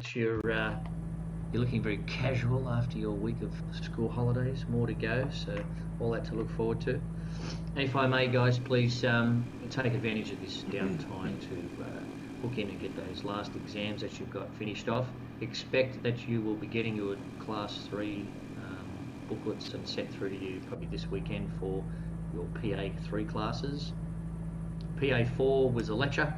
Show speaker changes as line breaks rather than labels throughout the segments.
that you're looking very casual after your week of school holidays. More to go, so all that to look forward to. And if I may, guys, please take advantage of this downtime to book in and get those last exams that you've got finished off. Expect that you will be getting your Class 3 booklets and sent through to you probably this weekend for your PA3 classes. PA4 was a lecture,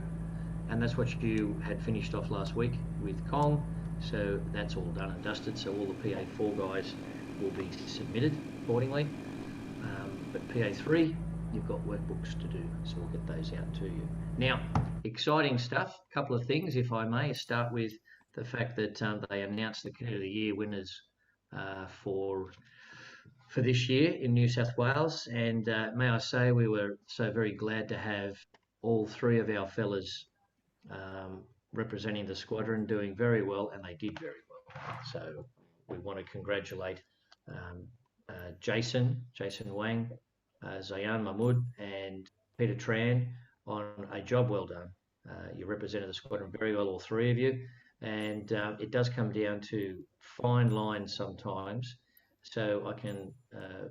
and that's what you had finished off last week with Kong. So that's all done and dusted. So all the PA4 guys will be submitted accordingly. But PA3, you've got workbooks to do, so we'll get those out to you. Now, exciting stuff. A couple of things, if I may. Start with the fact that they announced the Cadet of the Year winners for this year in New South Wales. And may I say, we were so very glad to have all three of our fellas representing the squadron doing very well, and they did very well. So we want to congratulate Jason Wang, Zayan Mahmood, and Peter Tran on a job well done. You represented the squadron very well, all three of you, and it does come down to fine lines sometimes. So I can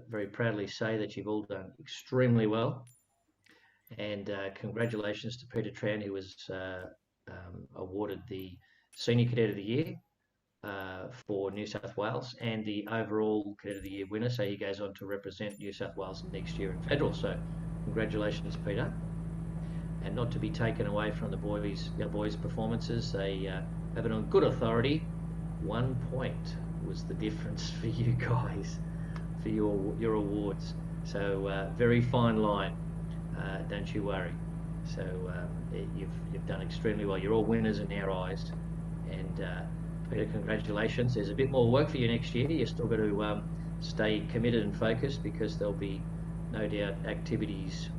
very proudly say that you've all done extremely well, and congratulations to Peter Tran, who was awarded the Senior Cadet of the Year for New South Wales and the overall Cadet of the Year winner. So he goes on to represent New South Wales next year in Federal. So congratulations, Peter. And not to be taken away from the boys' performances, they have it on good authority. 1 point was the difference for you guys for your awards. So very fine line, don't you worry. So you've done extremely well. You're all winners in our eyes, and Peter, congratulations. There's a bit more work for you next year. You've still got to stay committed and focused, because there'll be no doubt activities,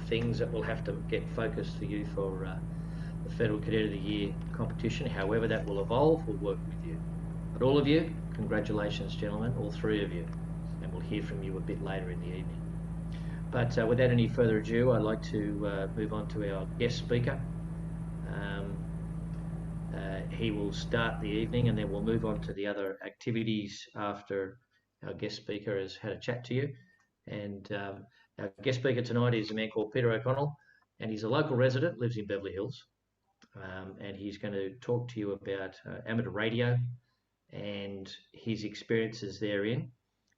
things that will have to get focused for you for the Federal Cadet of the Year competition. However that will evolve, we'll work with you. But all of you, congratulations, gentlemen, all three of you, and we'll hear from you a bit later in the evening. But without any further ado, I'd like to move on to our guest speaker. He will start the evening, and then we'll move on to the other activities after our guest speaker has had a chat to you. And our guest speaker tonight is a man called Peter O'Connell, and he's a local resident, lives in Beverly Hills. And he's going to talk to you about amateur radio and his experiences therein.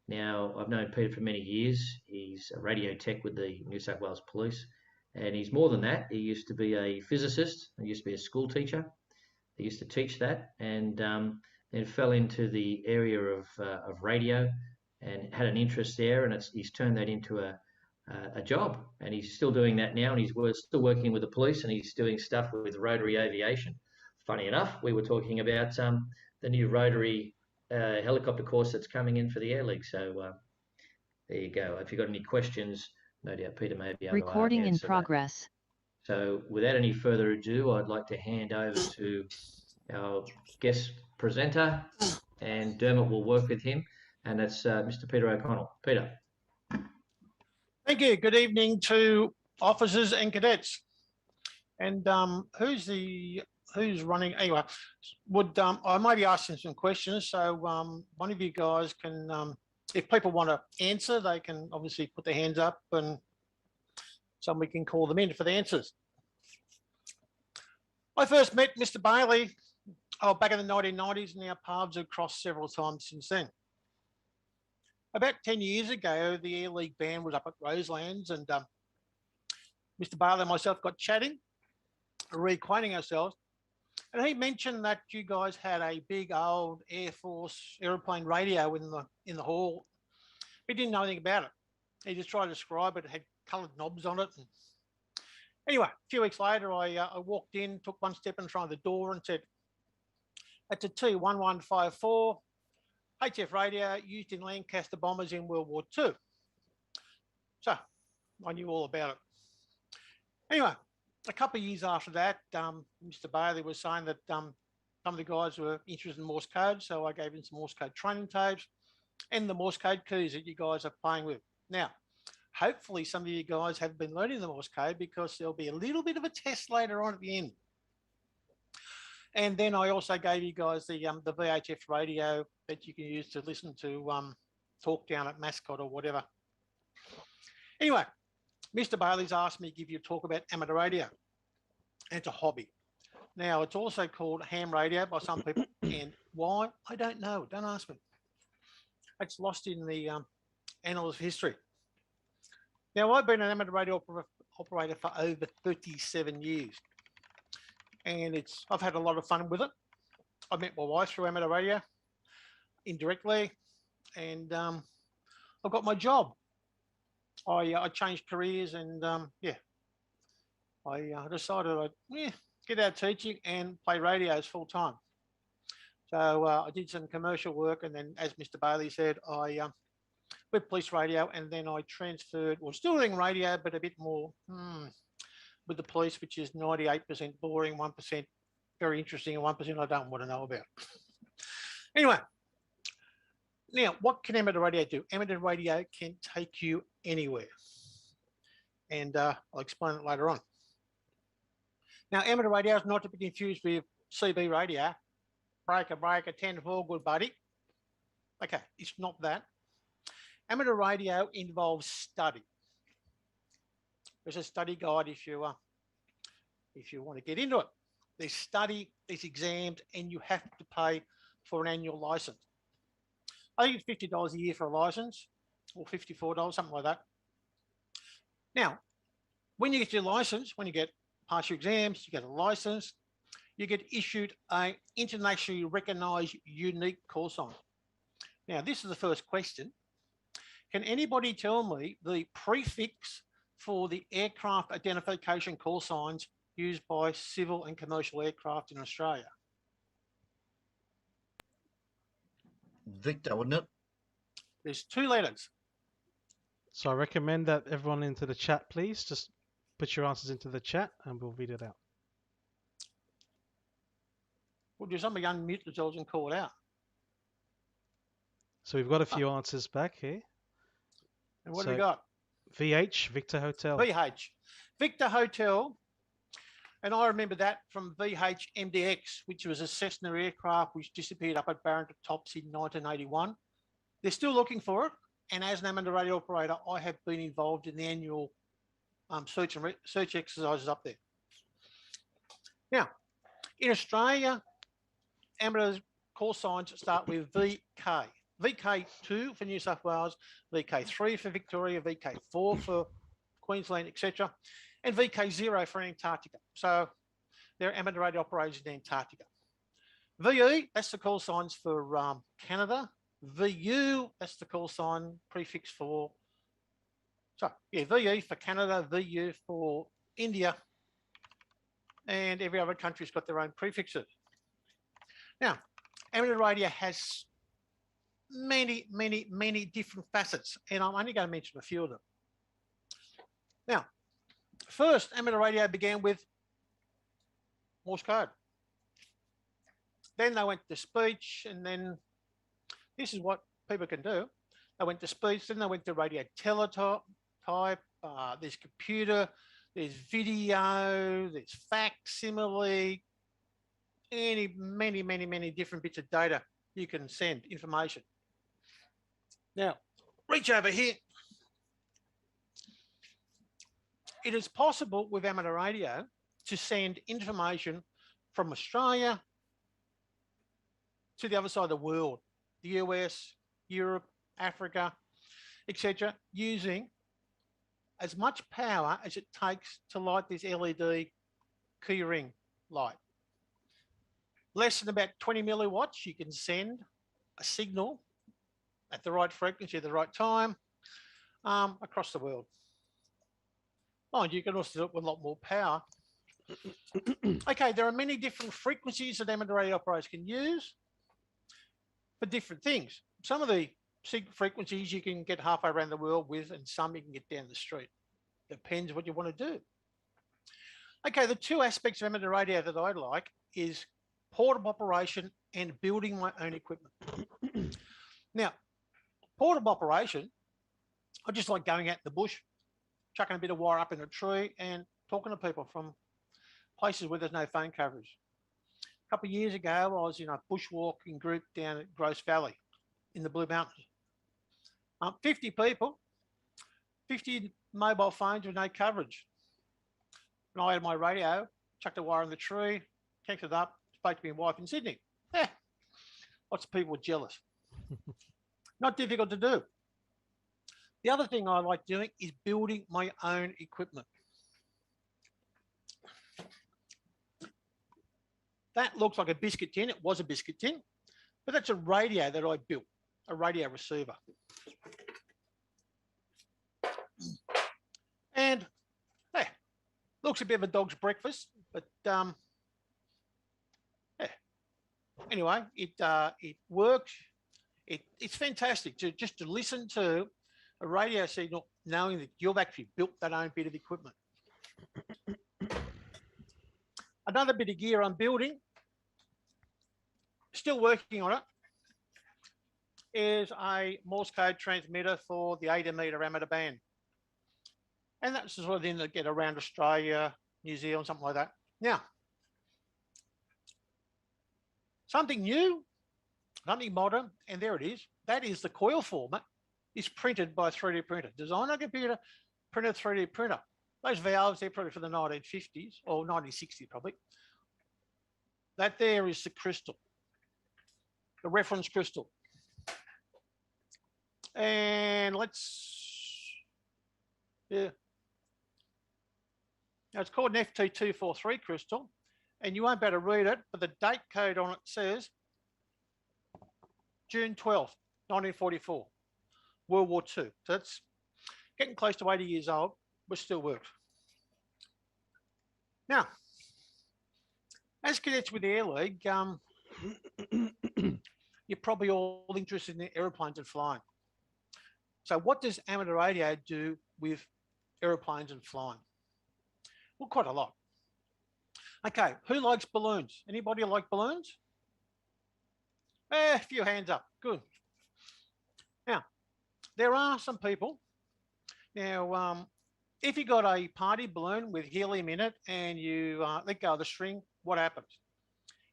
Now, I've known Peter for many years. He's a radio tech with the New South Wales Police, and he's more than that. He used to be a physicist. He used to be a school teacher. He used to teach that, and then fell into the area of radio and had an interest there, and he's turned that into a job, and he's still doing that now, and he's still working with the police, and he's doing stuff with rotary aviation. Funny enough, we were talking about the new rotary helicopter course that's coming in for the Air League. So there you go. If you've got any questions, no doubt Peter may be able to
Recording in progress.
So without any further ado, I'd like to hand over to our guest presenter, and Dermot will work with him, and that's Mr. Peter O'Connell. Peter.
Thank you. Good evening to officers and cadets. And who's running? Anyway, I might be asking some questions. So one of you guys can, if people want to answer, they can obviously put their hands up, and somebody can call them in for the answers. I first met Mr. Bailey back in the 1990s, and our paths have crossed several times since then. About 10 years ago, the Air League band was up at Roselands, and Mr. Bailey and myself got chatting, reacquainting ourselves, and he mentioned that you guys had a big old Air Force aeroplane radio in the hall. He didn't know anything about it. He just tried to describe it. It had coloured knobs on it. And anyway, a few weeks later, I walked in, took one step in front of the door, and said, "That's a T1154 HF radio used in Lancaster bombers in World War II." So I knew all about it. Anyway, a couple of years after that, Mr. Bailey was saying that some of the guys were interested in Morse code, so I gave him some Morse code training tapes and the Morse code keys that you guys are playing with. Now, hopefully some of you guys have been learning the Morse code, because there'll be a little bit of a test later on at the end. And then I also gave you guys the VHF radio that you can use to listen to talk down at Mascot or whatever. Anyway, Mr. Bailey's asked me to give you a talk about amateur radio. It's a hobby. Now, it's also called ham radio by some people. And why? I don't know. Don't ask me. It's lost in the annals of history. Now, I've been an amateur radio operator for over 37 years. And I've had a lot of fun with it. I met my wife through amateur radio indirectly. And I've got my job. I changed careers and yeah, I decided I'd get out teaching and play radios full time. So I did some commercial work, and then, as Mr. Bailey said, I with police radio, and then I transferred, well, still doing radio, but a bit more with the police, which is 98% boring, 1% very interesting, and 1% I don't want to know about. Anyway, now what can amateur radio do? Amateur radio can take you anywhere, and I'll explain it later on. Now, amateur radio is not to be confused with CB radio, breaker, 10-4, good buddy. Okay, it's not that. Amateur radio involves study. There's a study guide if you want to get into it. There's study, there's exams, and you have to pay for an annual license. I think it's $50 a year for a license, or $54, something like that. Now, when you get your license, when you pass your exams, you get a license, you get issued a internationally recognized unique call sign. Now, this is the first question. Can anybody tell me the prefix for the aircraft identification call signs used by civil and commercial aircraft in Australia?
Victor, wouldn't it?
There's 2 letters.
So I recommend that everyone into the chat, please, just put your answers into the chat and we'll read it out.
Well, do somebody unmute themselves and call it out?
So we've got a few answers back here.
And what do we got?
VH, Victor Hotel.
VH, Victor Hotel. And I remember that from VH MDX, which was a Cessna aircraft which disappeared up at Barrington Tops in 1981. They're still looking for it. And as an amateur radio operator, I have been involved in the annual search exercises up there. Now, in Australia, amateur call signs start with VK. VK2 for New South Wales, VK3 for Victoria, VK4 for Queensland, etc., and VK0 for Antarctica. So they're amateur radio operators in Antarctica. VE, that's the call signs for Canada. VU, that's the call sign prefix for, VE for Canada, VU for India, and every other country's got their own prefixes. Now, amateur radio has many, many, many different facets, and I'm only going to mention a few of them. Now, first, amateur radio began with Morse code. Then they went to speech, and then this is what people can do. They went to speech, then they went to radio teletype, there's computer, there's video, there's facsimile, many, many, many different bits of data you can send information. Now, reach over here. It is possible with amateur radio to send information from Australia to the other side of the world, the US, Europe, Africa, etc., using as much power as it takes to light this LED keyring light. Less than about 20 milliwatts, you can send a signal at the right frequency at the right time across the world. Mind you can also do it with a lot more power. Okay, there are many different frequencies that amateur radio operators can use for different things. Some of the frequencies you can get halfway around the world with, and some you can get down the street. Depends what you want to do. Okay, the 2 aspects of amateur radio that I like is portable operation and building my own equipment. Now, portable operation, I just like going out in the bush, chucking a bit of wire up in a tree and talking to people from places where there's no phone coverage. couple of years ago, I was in a bushwalking group down at Gross Valley in the Blue Mountains. 50 people, 50 mobile phones with no coverage. And I had my radio, chucked a wire in the tree, connected up, spoke to my wife in Sydney. Yeah, lots of people were jealous. Not difficult to do. The other thing I like doing is building my own equipment. That looks like a biscuit tin. It was a biscuit tin, but that's a radio that I built, a radio receiver. And hey, looks a bit of a dog's breakfast, but yeah. Anyway, it works. It's fantastic just to listen to a radio signal, knowing that you've actually built that own bit of equipment. Another bit of gear I'm building, still working on it, is a Morse code transmitter for the 80 metre amateur band. And that's the sort of thing that get around Australia, New Zealand, something like that. Now, something new, something modern, and there it is. That is the coil format is printed by a 3D printer. Designed on a computer, printed 3D printer. Those valves, they're probably for the 1950s or 1960s probably. That there is the crystal, the reference crystal. And yeah. Now it's called an FT243 crystal, and you won't be able to read it, but the date code on it says June 12th, 1944, World War II. So that's getting close to 80 years old, but still works. Now, as cadets with the Air League, you're probably all interested in aeroplanes and flying. So what does amateur radio do with aeroplanes and flying? Well, quite a lot. Okay, who likes balloons? Anybody like balloons? A few hands up, good. Now, there are some people. Now, if you got a party balloon with helium in it and you let go of the string, what happens?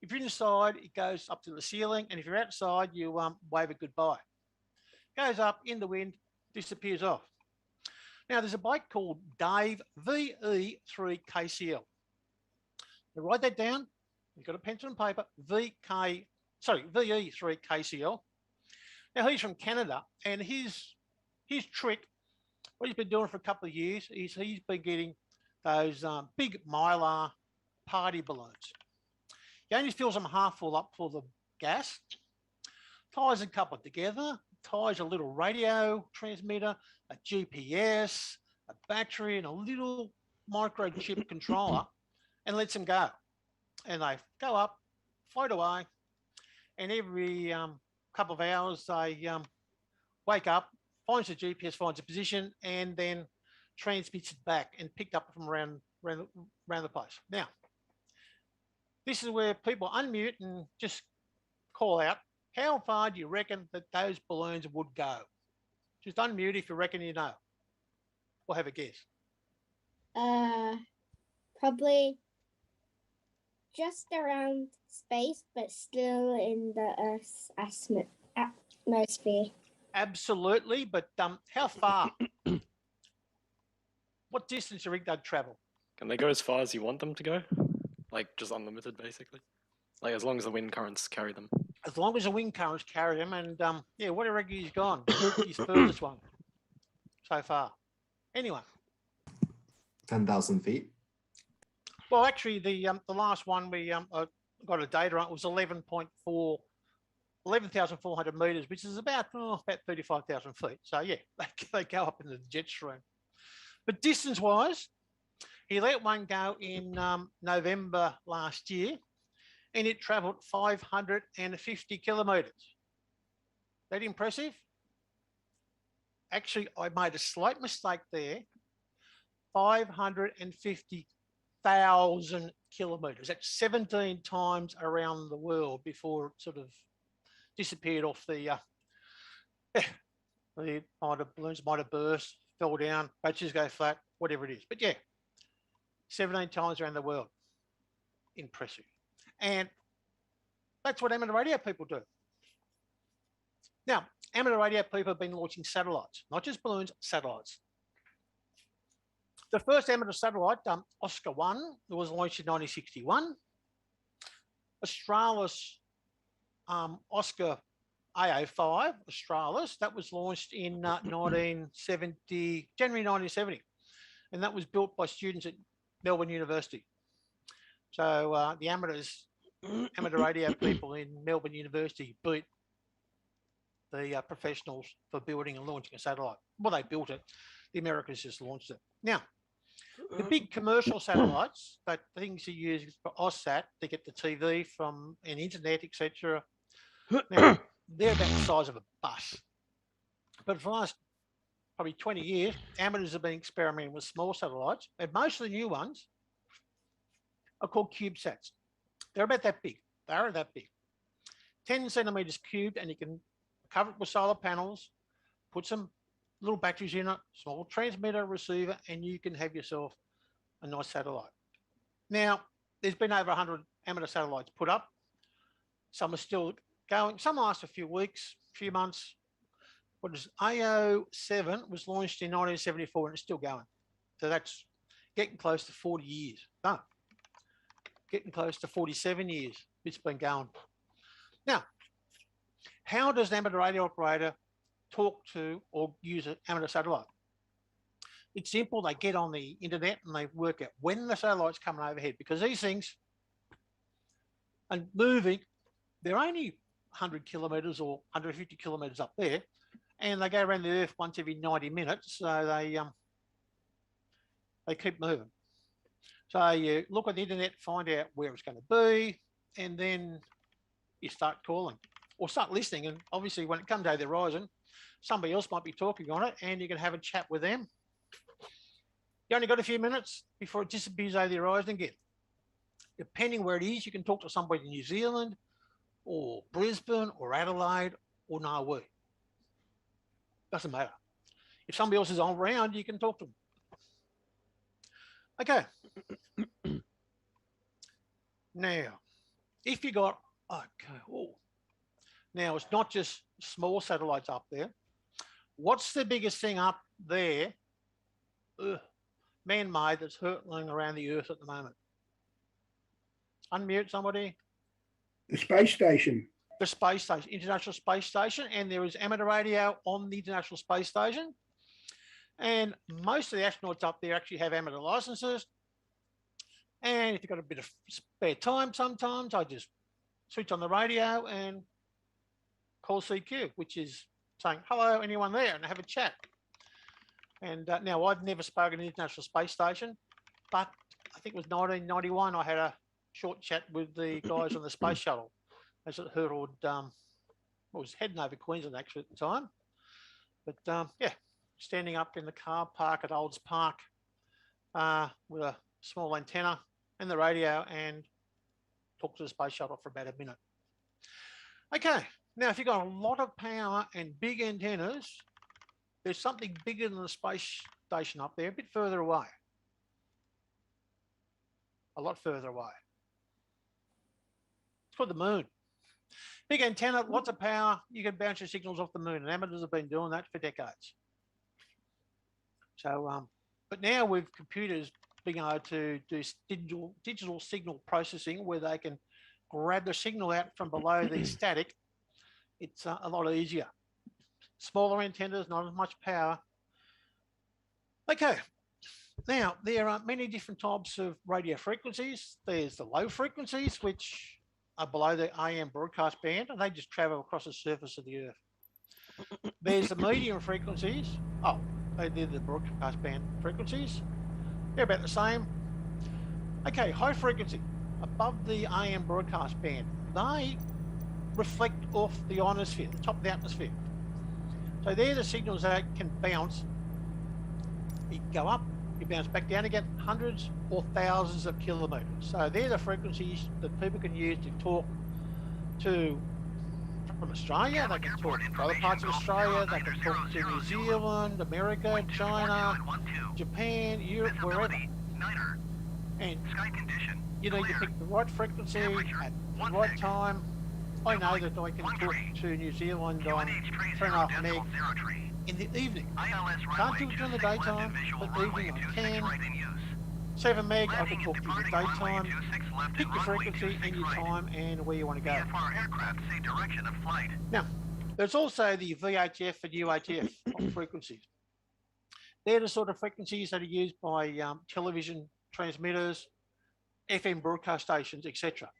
If you're inside, it goes up to the ceiling, and if you're outside, you wave it goodbye. Goes up in the wind, disappears off. Now, there's a bike called Dave VE3KCL. Now, write that down. You've got a pencil and paper. VE3KCL. Now, he's from Canada, and his trick, what he's been doing for a couple of years, is he's been getting those big Mylar party balloons. He only fills them half full up for the gas, ties a couple together, ties a little radio transmitter, a GPS, a battery, and a little microchip controller, and lets them go. And they go up, float away, and every couple of hours they wake up, finds the GPS, finds a position, and then transmits it back and picked up from around the place. Now, this is where people unmute and just call out, how far do you reckon that those balloons would go? Just unmute if you reckon you know. We'll have a guess.
Probably just around space, but still in the Earth's atmosphere.
Absolutely, but how far? What distance do you think they'd travel?
Can they go as far as you want them to go? Like just unlimited, basically? Like as long as the wind currents carry them?
As long as the wind currents carry them, and yeah, what do you reckon he's gone? His furthest one so far. Anyway.
10,000 feet.
Well, actually, the last one we got a data on was 11,400 meters, which is about 35,000 feet. So yeah, they go up into the jet stream. But distance-wise, he let one go in November last year, and it travelled 550 kilometres. That impressive? Actually, I made a slight mistake there. 550,000 kilometres. That's 17 times around the world before it sort of disappeared off the balloons might have burst, fell down, batteries go flat, whatever it is. But yeah, 17 times around the world. Impressive. And That's what amateur radio people do. Now, amateur radio people have been launching satellites, not just balloons, satellites. The first amateur satellite, Oscar 1, was launched in 1961. Australis Oscar AA5, Australis, that was launched in 1970, January 1970. And that was built by students at Melbourne University. So the amateur radio people in Melbourne University beat the professionals for building and launching a satellite. Well, they built it. The Americans just launched it. Now, the big commercial satellites, that things you use for AusSat to get the TV from an internet, etc. Now, they're about the size of a bus. But for the last probably 20 years, amateurs have been experimenting with small satellites, and most of the new ones are called CubeSats. They're about that big. They're that big. 10 centimeters cubed, and you can cover it with solar panels, put some little batteries in it, small transmitter, receiver, and you can have yourself a nice satellite. Now, there's been over 100 amateur satellites put up. Some are still going. Some last a few weeks, few months. What is AO7 was launched in 1974 and it's still going. So that's getting close to 40 years. No, getting close to 47 years it's been going. Now, how does an amateur radio operator talk to or use an amateur satellite? It's simple. They get on the internet and they work out when the satellite's coming overhead, because these things are moving. They're only 100 kilometres or 150 kilometres up there, and they go around the Earth once every 90 minutes. So they keep moving. So you look on the internet, find out where it's going to be, and then you start calling or start listening. And obviously, when it comes over the horizon, somebody else might be talking on it, and you can have a chat with them. You only got a few minutes before it disappears over the horizon again. Depending where it is, you can talk to somebody in New Zealand or Brisbane or Adelaide or Nauru. Doesn't matter. If somebody else is on around, you can talk to them. Okay. Now, if you got, now it's not just small satellites up there. What's the biggest thing up there, man-made, that's hurtling around the Earth at the moment? Unmute somebody.
The space station.
The space station, International Space Station, and there is amateur radio on the International Space Station. And most of the astronauts up there actually have amateur licenses. And if you've got a bit of spare time sometimes, I just switch on the radio and call CQ, which is saying, hello, anyone there? And have a chat. And now I've never spoken to the International Space Station, but I think it was 1991, I had a short chat with the guys on the space shuttle as it hurtled, was heading over Queensland actually at the time. But yeah, standing up in the car park at Olds Park with a small antenna and the radio and talk to the space shuttle for about a minute. Okay, now if you've got a lot of power and big antennas, there's something bigger than the space station up there, a bit further away. A lot further away. It's called the moon. Big antenna, lots of power, you can bounce your signals off the moon, and amateurs have been doing that for decades. So, but now with computers being able to do digital signal processing where they can grab the signal out from below the static, it's a lot easier. Smaller antennas, not as much power. Okay, now there are many different types of radio frequencies. There's the low frequencies, which are below the AM broadcast band, and they just travel across the surface of the Earth. There's the medium frequencies. Oh, they're the broadcast band frequencies. They're about the same. Okay, high frequency, above the AM broadcast band. They reflect off the ionosphere, the top of the atmosphere. So they're the signals that can bounce. You go up, you bounce back down again, hundreds or thousands of kilometres. So they're the frequencies that people can use to talk to from Australia. They can talk to other parts of Australia. They can talk to New Zealand, America, China, Japan, Europe, wherever. And you need to pick the right frequency at the right time I know that I can talk to New Zealand on 3.5 meg in the evening. Can't do it during the daytime, but evening I can. 7 meg, I can talk to you in the daytime. Pick your frequency and your time and where you want to go. Now, there's also the VHF and UHF frequencies. They're the sort of frequencies that are used by television transmitters, FM broadcast stations, etc.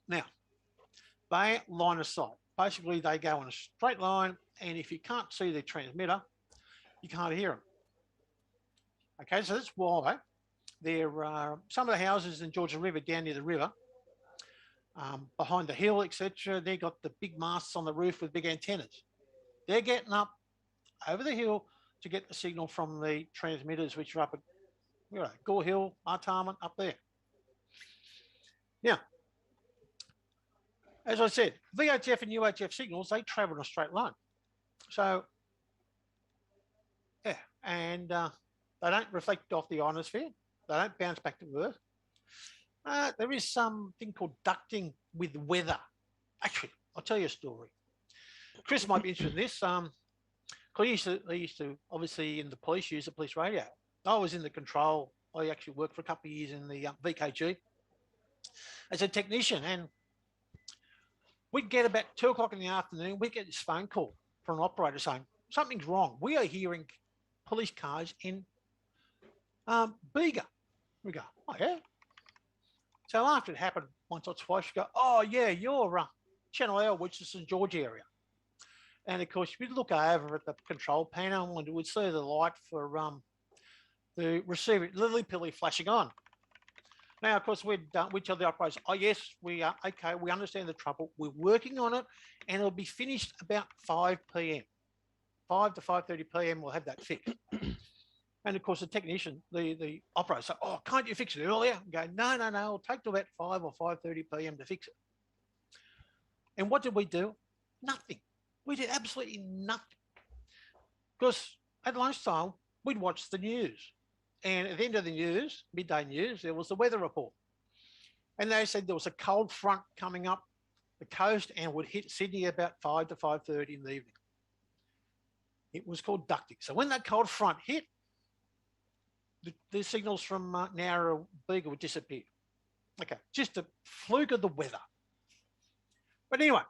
Now, they line of sight. Basically, they go on a straight line, and if you can't see the transmitter, you can't hear them. Okay, so that's why there are some of the houses in Georgia River, down near the river, behind the hill, etc. They got the big masts on the roof with big antennas. They're getting up over the hill to get the signal from the transmitters, which are up at Gore Hill, Artarmon, up there. Now, as I said, VHF and UHF signals, they travel in a straight line. So, yeah, and they don't reflect off the ionosphere. They don't bounce back to Earth. There is something called ducting with weather. Actually, I'll tell you a story. Chris might be interested in this. He used to, obviously, in the police, use the police radio. I was in the control. I actually worked for a couple of years in the VKG as a technician, and we'd get about 2 o'clock in the afternoon, we'd get this phone call from an operator saying, something's wrong. We are hearing police cars in Bega. We go, oh, yeah? So after it happened once or twice, you go, oh, yeah, you're Channel L, which is the St. George area. And, of course, we'd look over at the control panel and we'd see the light for the receiver lily-pilly flashing on. Now, of course, we'd tell the operators, oh, yes, we are okay, we understand the trouble. We're working on it, and it'll be finished about 5 p.m. 5 to 5:30 p.m. we'll have that fixed. And, of course, the technician, the operator said, oh, can't you fix it earlier? We go, no, it'll take to about 5 or 5:30 p.m. to fix it. And what did we do? Nothing. We did absolutely nothing. Because at lunchtime, we'd watch the news. And at the end of the news, midday news, there was the weather report. And they said there was a cold front coming up the coast and would hit Sydney about 5 to 5:30 in the evening. It was called ducting. So when that cold front hit, the signals from Nowra Bega would disappear. Okay, just a fluke of the weather. But anyway,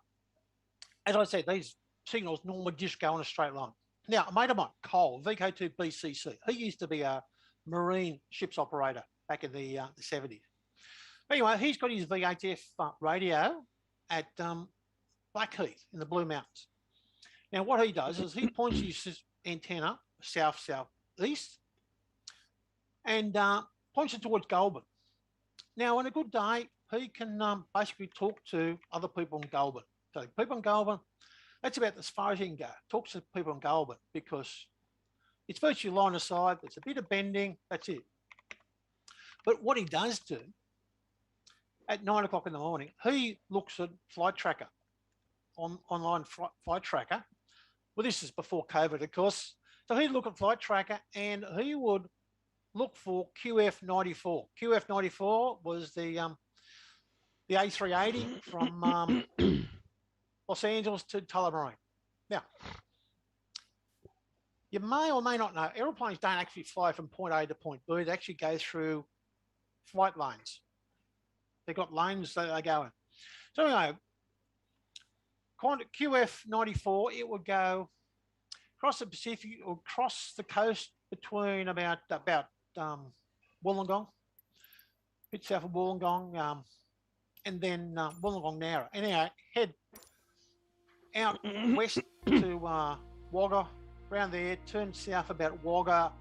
as I said, these signals normally just go in a straight line. Now, a mate of mine, Cole, VK2BCC, he used to be a marine ships operator back in the 70s. Anyway, he's got his VHF radio at Blackheath in the Blue Mountains. Now, what he does is he points his antenna south-southeast and points it towards Goulburn. Now, on a good day, he can basically talk to other people in Goulburn. So people in Goulburn, that's about as far as he can go. Talks to people in Goulburn because it's virtually line of sight. There's a bit of bending. That's it. But what he does do, at 9 o'clock in the morning, he looks at Flight Tracker, online Flight Tracker. Well, this is before COVID, of course. So he'd look at Flight Tracker and he would look for QF94. QF94 was the A380 from Los Angeles to Tullamarine. Now, you may or may not know, aeroplanes don't actually fly from point A to point B. They actually go through flight lanes. They've got lanes that they go in. So anyway, QF94, it would go across the Pacific or across the coast between about Wollongong, a bit south of Wollongong, and then Wollongong Nowra. Anyway, head out west to Wagga, around there, turn south about Wagga,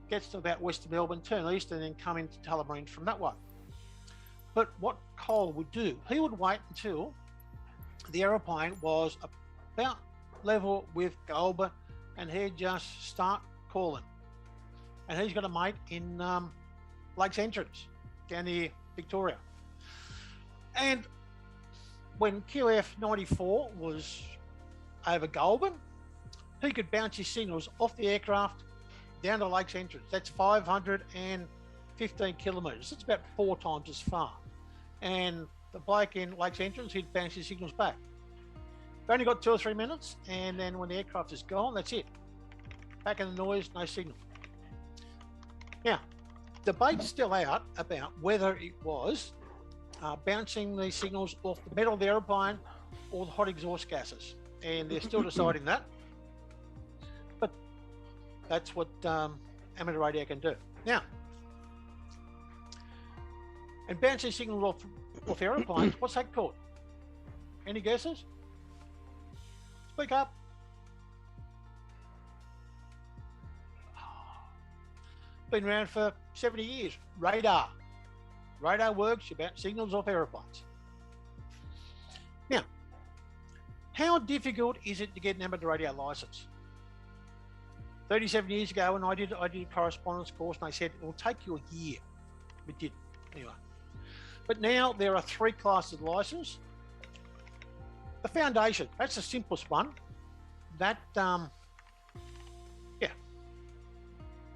gets to about west of Melbourne, turn east, and then come into Tullamarine from that way. But what Cole would do, he would wait until the aeroplane was about level with Goulburn, and he'd just start calling. And he's got a mate in Lakes Entrance, down near Victoria. And when QF94 was over Goulburn, he could bounce his signals off the aircraft down to Lakes Entrance. That's 515 kilometres. It's about 4 times as far. And the bloke in Lakes Entrance, he'd bounce his signals back. only got 2 or 3 minutes, and then when the aircraft is gone, that's it. Back in the noise, no signal. Now, debate's still out about whether it was bouncing the signals off the metal of the aeroplane or the hot exhaust gases, and they're still deciding that. But that's what amateur radio can do. Now, and bouncing signals off aeroplanes, what's that called? Any guesses? Speak up. Been around for 70 years. Radar. Radar works, you bounce signals off aeroplanes. Now, how difficult is it to get an amateur radio license? 37 years ago, when I did a correspondence course, and they said it will take you a year. It didn't, anyway. But now there are 3 classes of license. The foundation, that's the simplest one. That,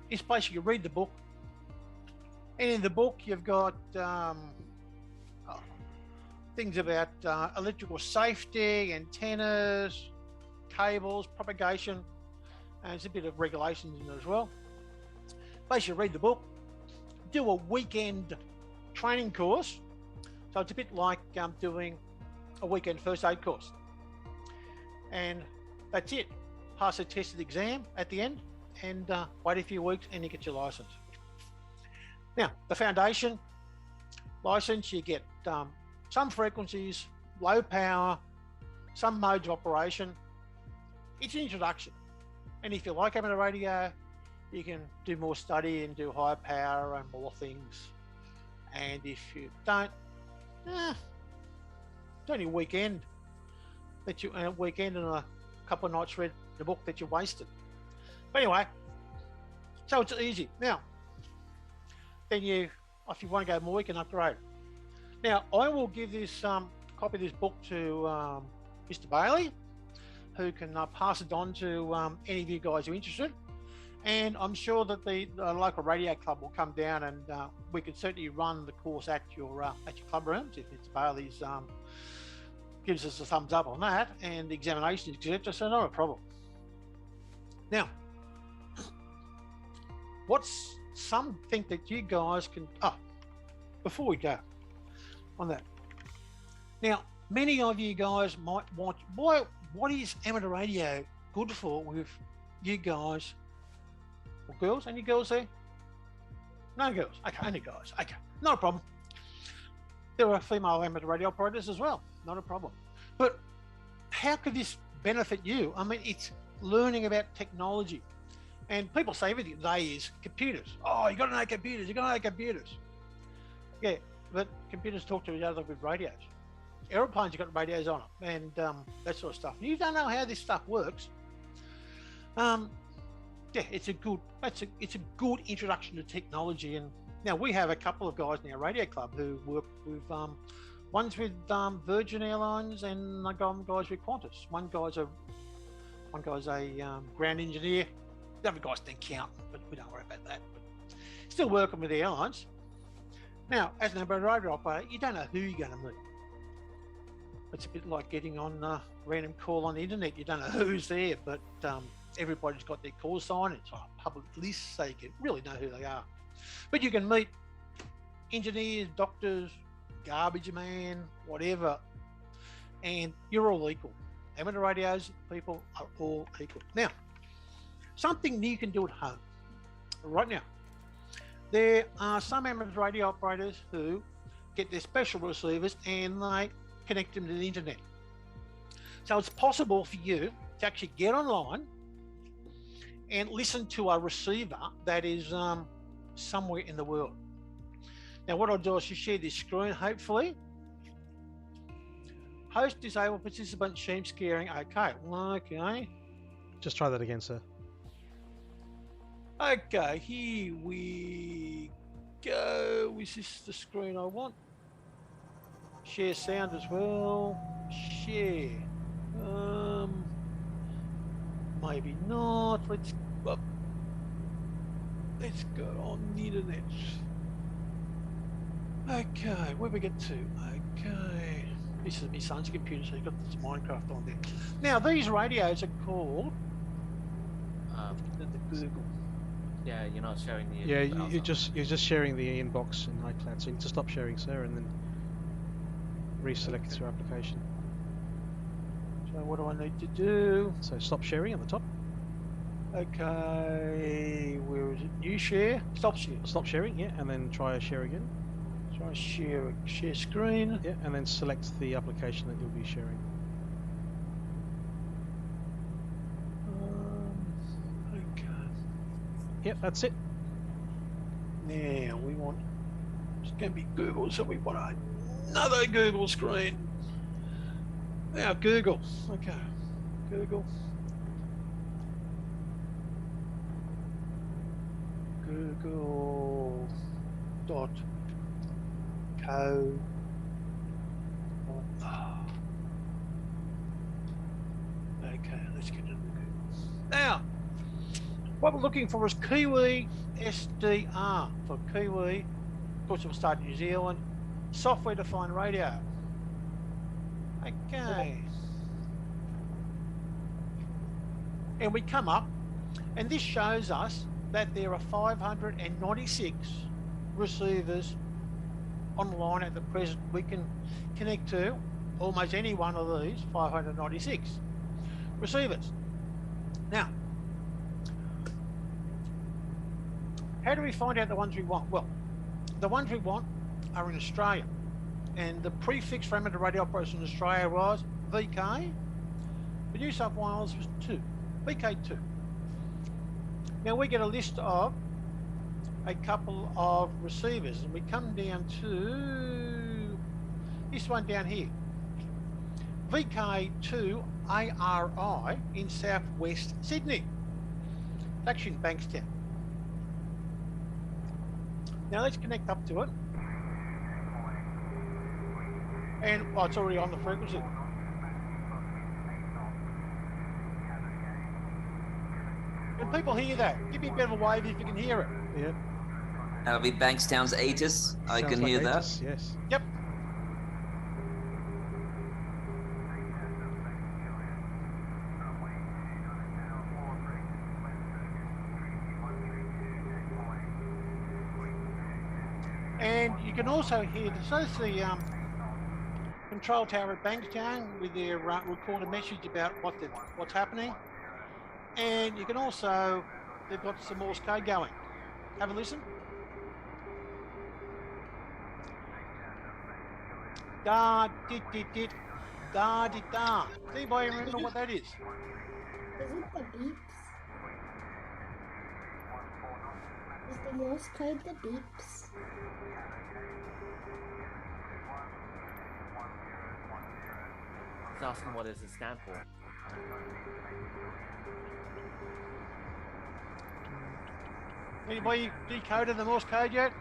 it's basically you read the book, and in the book you've got things about electrical safety, antennas, cables, propagation, and there's a bit of regulations in there as well. Basically read the book, do a weekend training course, so it's a bit like doing a weekend first aid course, and that's it. Pass a tested exam at the end, and wait a few weeks and you get your license. Now, the foundation license, you get some frequencies, low power, some modes of operation. It's an introduction. And if you like amateur radio, you can do more study and do higher power and more things. And if you don't, it's only a weekend and a couple of nights read the book that you wasted. But anyway, so it's easy. Now, then if you want to go more, you can upgrade. Now, I will give this copy of this book to Mr. Bailey, who can pass it on to any of you guys who are interested. And I'm sure that the local radio club will come down, and we can certainly run the course at your club rooms if Mr. Bailey's gives us a thumbs up on that, and the examinations, etc. So not a problem. Now, what's something that you guys can, before we go on that. Now, many of you guys might want, what is amateur radio good for with you guys, or girls? Any girls there? No girls, okay, only guys, okay, not a problem. There are female amateur radio operators as well, not a problem. But how could this benefit you? I mean, it's learning about technology. And people say everything today is computers. Oh, you got to know computers, you got to know computers. Yeah, but computers talk to each other with radios. Aeroplanes, you got radios on them, and that sort of stuff. You don't know how this stuff works. Yeah, it's a good introduction to technology. And now we have a couple of guys in our radio club who work with one's with Virgin Airlines, and I got guys with Qantas. One guy's a ground engineer. The other guy's an accountant, but we don't worry about that. But still working with the airlines. Now, as an amateur radio operator, you don't know who you're going to meet. It's a bit like getting on a random call on the internet. You don't know who's there, but everybody's got their call sign. It's on a public list, so you can really know who they are. But you can meet engineers, doctors, garbage man, whatever, and you're all equal. Amateur radios, people are all equal. Now, something you can do at home right now. There are some amateur radio operators who get their special receivers and they connect them to the internet. So it's possible for you to actually get online and listen to a receiver that is somewhere in the world. Now what I'll do is just share this screen, hopefully. Host disabled participant shame scaring. Okay.
Just try that again, sir.
Okay, here we go. Is this the screen I want? Share sound as well. Share. Maybe not. Let's go on the internet. Okay, where we get to? Okay. This is my son's computer, so he's got this Minecraft on there. Now, these radios are called the Google.
Yeah, you're not showing the.
Yeah,
browser.
you're just sharing the inbox in iCloud. So you need to stop sharing, sir, and then reselect your application.
So what do I need to do?
So stop sharing at the top.
Okay, where is it? New share. Stop share.
Stop sharing, yeah, and then try share again.
Try share screen.
Yeah, and then select the application that you'll be sharing.
Okay.
Yep, that's it.
Now we want. It's going to be Google, so we want another Google screen. Now Google. Okay. Google. Google.co. Okay, let's get into Google. Now, what we're looking for is Kiwi SDR for Kiwi. Of course, it will start in New Zealand. Software defined radio. Okay. And we come up, and this shows us that there are 596 receivers online at the present. We can connect to almost any one of these 596 receivers. Now, how do we find out the ones we want? Well, the ones we want are in Australia, and the prefix for amateur radio operators in Australia was VK. For New South Wales was 2, VK2. Now we get a list of a couple of receivers, and we come down to this one down here, VK2 ARI in southwest Sydney. It's actually in Bankstown. Now let's connect up to it, and oh, it's already on the frequency. Can people hear that? Give me a bit of a wave if you can hear it.
Yeah.
That'll be Bankstown's ATIS. I
Sounds
can
like
hear that.
ATIS, yes.
Yep. And you can also hear, so it's the control tower at Bankstown with their recorded message about what's happening. And you can also, they've got some Morse code going. Have a listen. Da, dit, dit, dit, da, dit, da. Does anybody remember what that is?
Is it the beeps? Is the Morse code the beeps?
He's asking what does it stand for.
Anybody decoded the Morse code yet?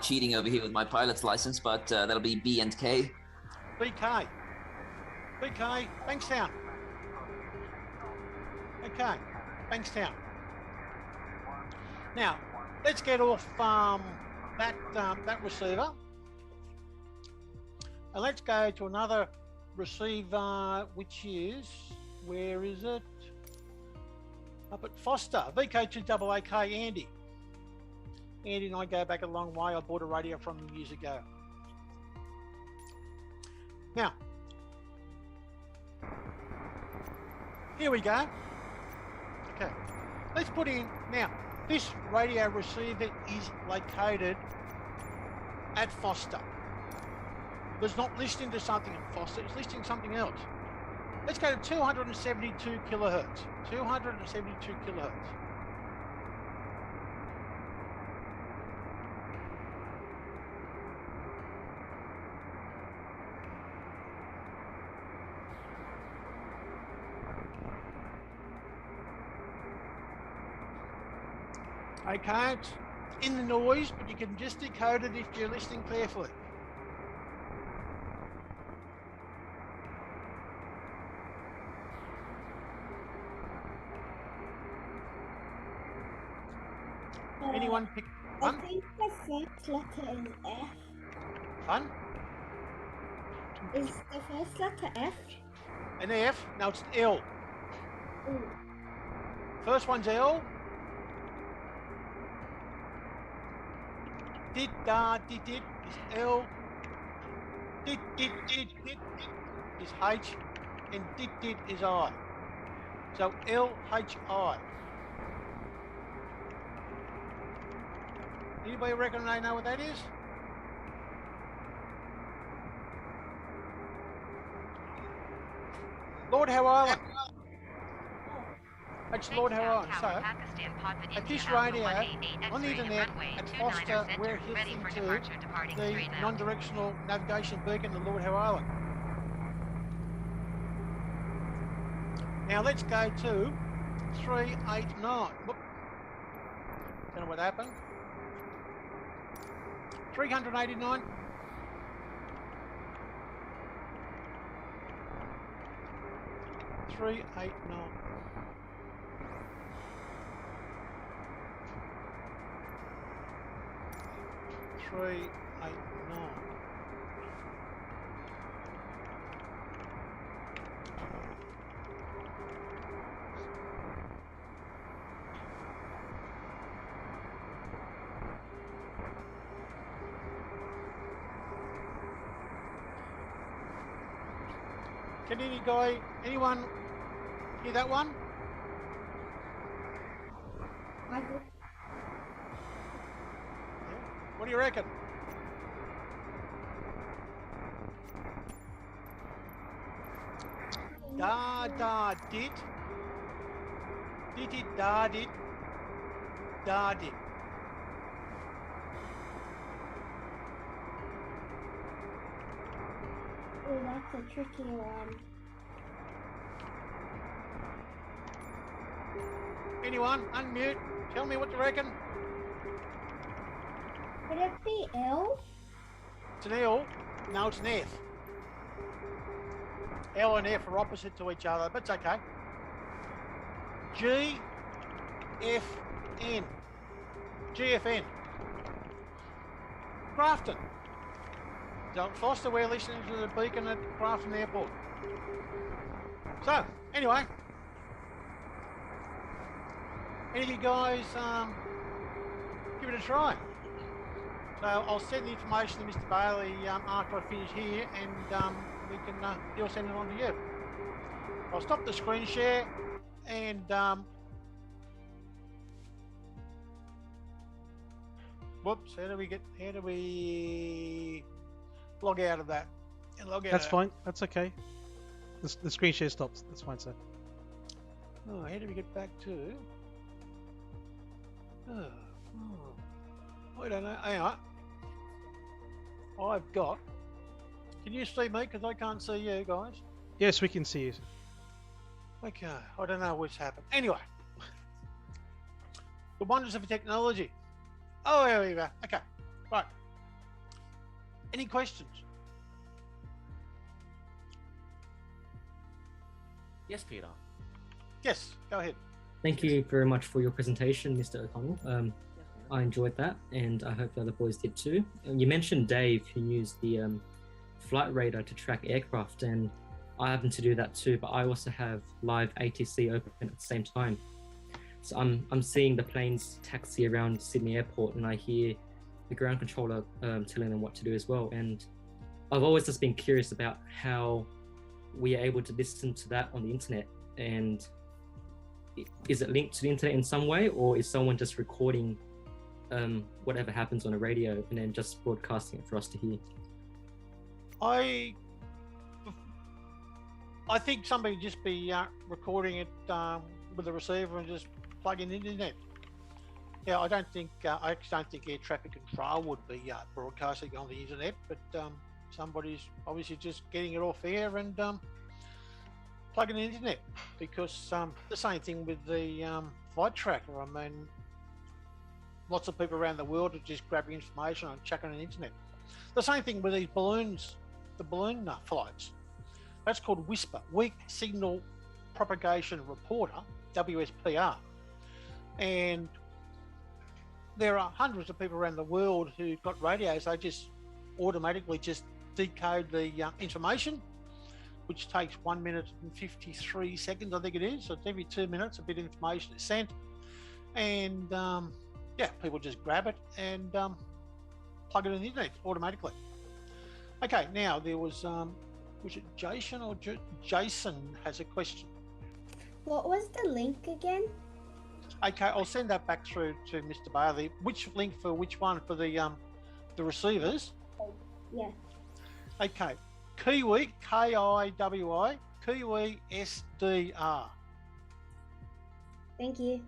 Cheating over here with my pilot's license, but that'll be B and K.
BK. BK, Bankstown. Okay, Bankstown. Now, let's get off that receiver. And let's go to another receiver, which is, where is it? Up at Foster, VK2AK, Andy. Andy and I go back a long way. I bought a radio from him years ago. Now, here we go. Okay, let's put in, now, this radio receiver is located at Foster. It's not listening to something at Foster, it's listening to something else. Let's go to 272 kilohertz. 272 kilohertz. Okay, it's in the noise, but you can just decode it if you're listening carefully. Anyone pick
I
one?
think the first letter is F.
Fun?
Is the first letter F?
An F? No, it's an L.
Ooh.
First one's L. Did is L. Did is H, and did is I. So LHI. Anybody reckon they know what that is? Lord Howe Island. That's Lord Howe Island. So, at this radio, on the internet, at Foster, we're hitting to the non-directional navigation beacon to Lord Howe Island. Now let's go to 389. Whoop. Don't know what happened. 389. 389. Can anyone hear that one?
I do.
What do you reckon? Da did. Did da did. Da did.
Oh, that's a tricky one.
Anyone? Unmute. Tell me what you reckon.
Would it be L?
It's an L. No, it's an F. L and F are opposite to each other, but it's okay. G, F, N. GFN. Grafton. Don't Foster, we're listening to the beacon at Grafton Airport. So, anyway. Any of you guys give it a try? So I'll send the information to Mr. Bailey after I finish here, and we can he'll send it on to you. I'll stop the screen share, and whoops, how do we log out of that? And log out.
That's fine. That's okay. The screen share stops. That's fine, sir.
Oh, how do we get back to? I don't know. Hang on. I've got. Can you see me? Because I can't see you guys.
Yes, we can see you.
Okay. I don't know what's happened. Anyway. The wonders of technology. Oh, there we go. Okay. Right. Any questions?
Yes, Peter.
Yes. Go ahead.
Thank you very much for your presentation, Mr. O'Connell. I enjoyed that, and I hope the other boys did too. You mentioned Dave, who used the flight radar to track aircraft, and I happen to do that too, but I also have live ATC open at the same time. So I'm seeing the planes taxi around Sydney Airport, and I hear the ground controller telling them what to do as well. And I've always just been curious about how we are able to listen to that on the internet, and is it linked to the internet in some way, or is someone just recording whatever happens on a radio and then just broadcasting it for us to hear?
I think somebody just be recording it with a receiver and just plug in the internet. Yeah, I don't think air traffic control would be broadcasting on the internet, but somebody's obviously just getting it off air and plugging the internet, because the same thing with the flight tracker. I mean, lots of people around the world are just grabbing information and chucking on the internet. The same thing with these balloons, the balloon flights. That's called WSPR, Weak Signal Propagation Reporter, WSPR. And there are hundreds of people around the world who've got radios. They just automatically just decode the information, which takes 1 minute and 53 seconds, I think it is. So it's every 2 minutes, a bit of information is sent. And yeah, people just grab it and plug it in the internet automatically. Okay, now there was it Jason or Jason has a question.
What was the link again?
Okay, I'll send that back through to Mr. Bailey. Which link for which one? For the receivers?
Yeah.
Okay, Kiwi, Kiwi, Kiwi SDR.
Thank you.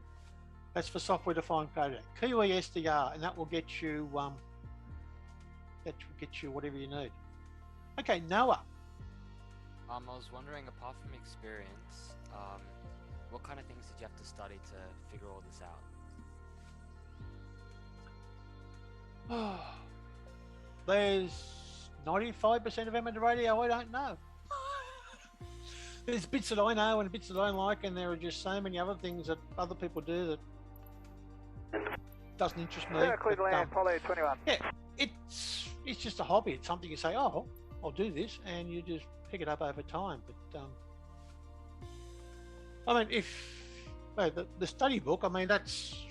That's for software defined coding. Kiwi SDR, and that will get you whatever you need. Okay, Noah.
I was wondering, apart from experience, what kind of things did you have to study to figure all this out?
There's 95% of amateur radio I don't know. There's bits that I know and bits that I don't like, and there are just so many other things that other people do that doesn't interest me.
Apollo 21.
Yeah, it's just a hobby. It's something you say, oh, I'll do this, and you just pick it up over time. But I mean, the study book, I mean, that's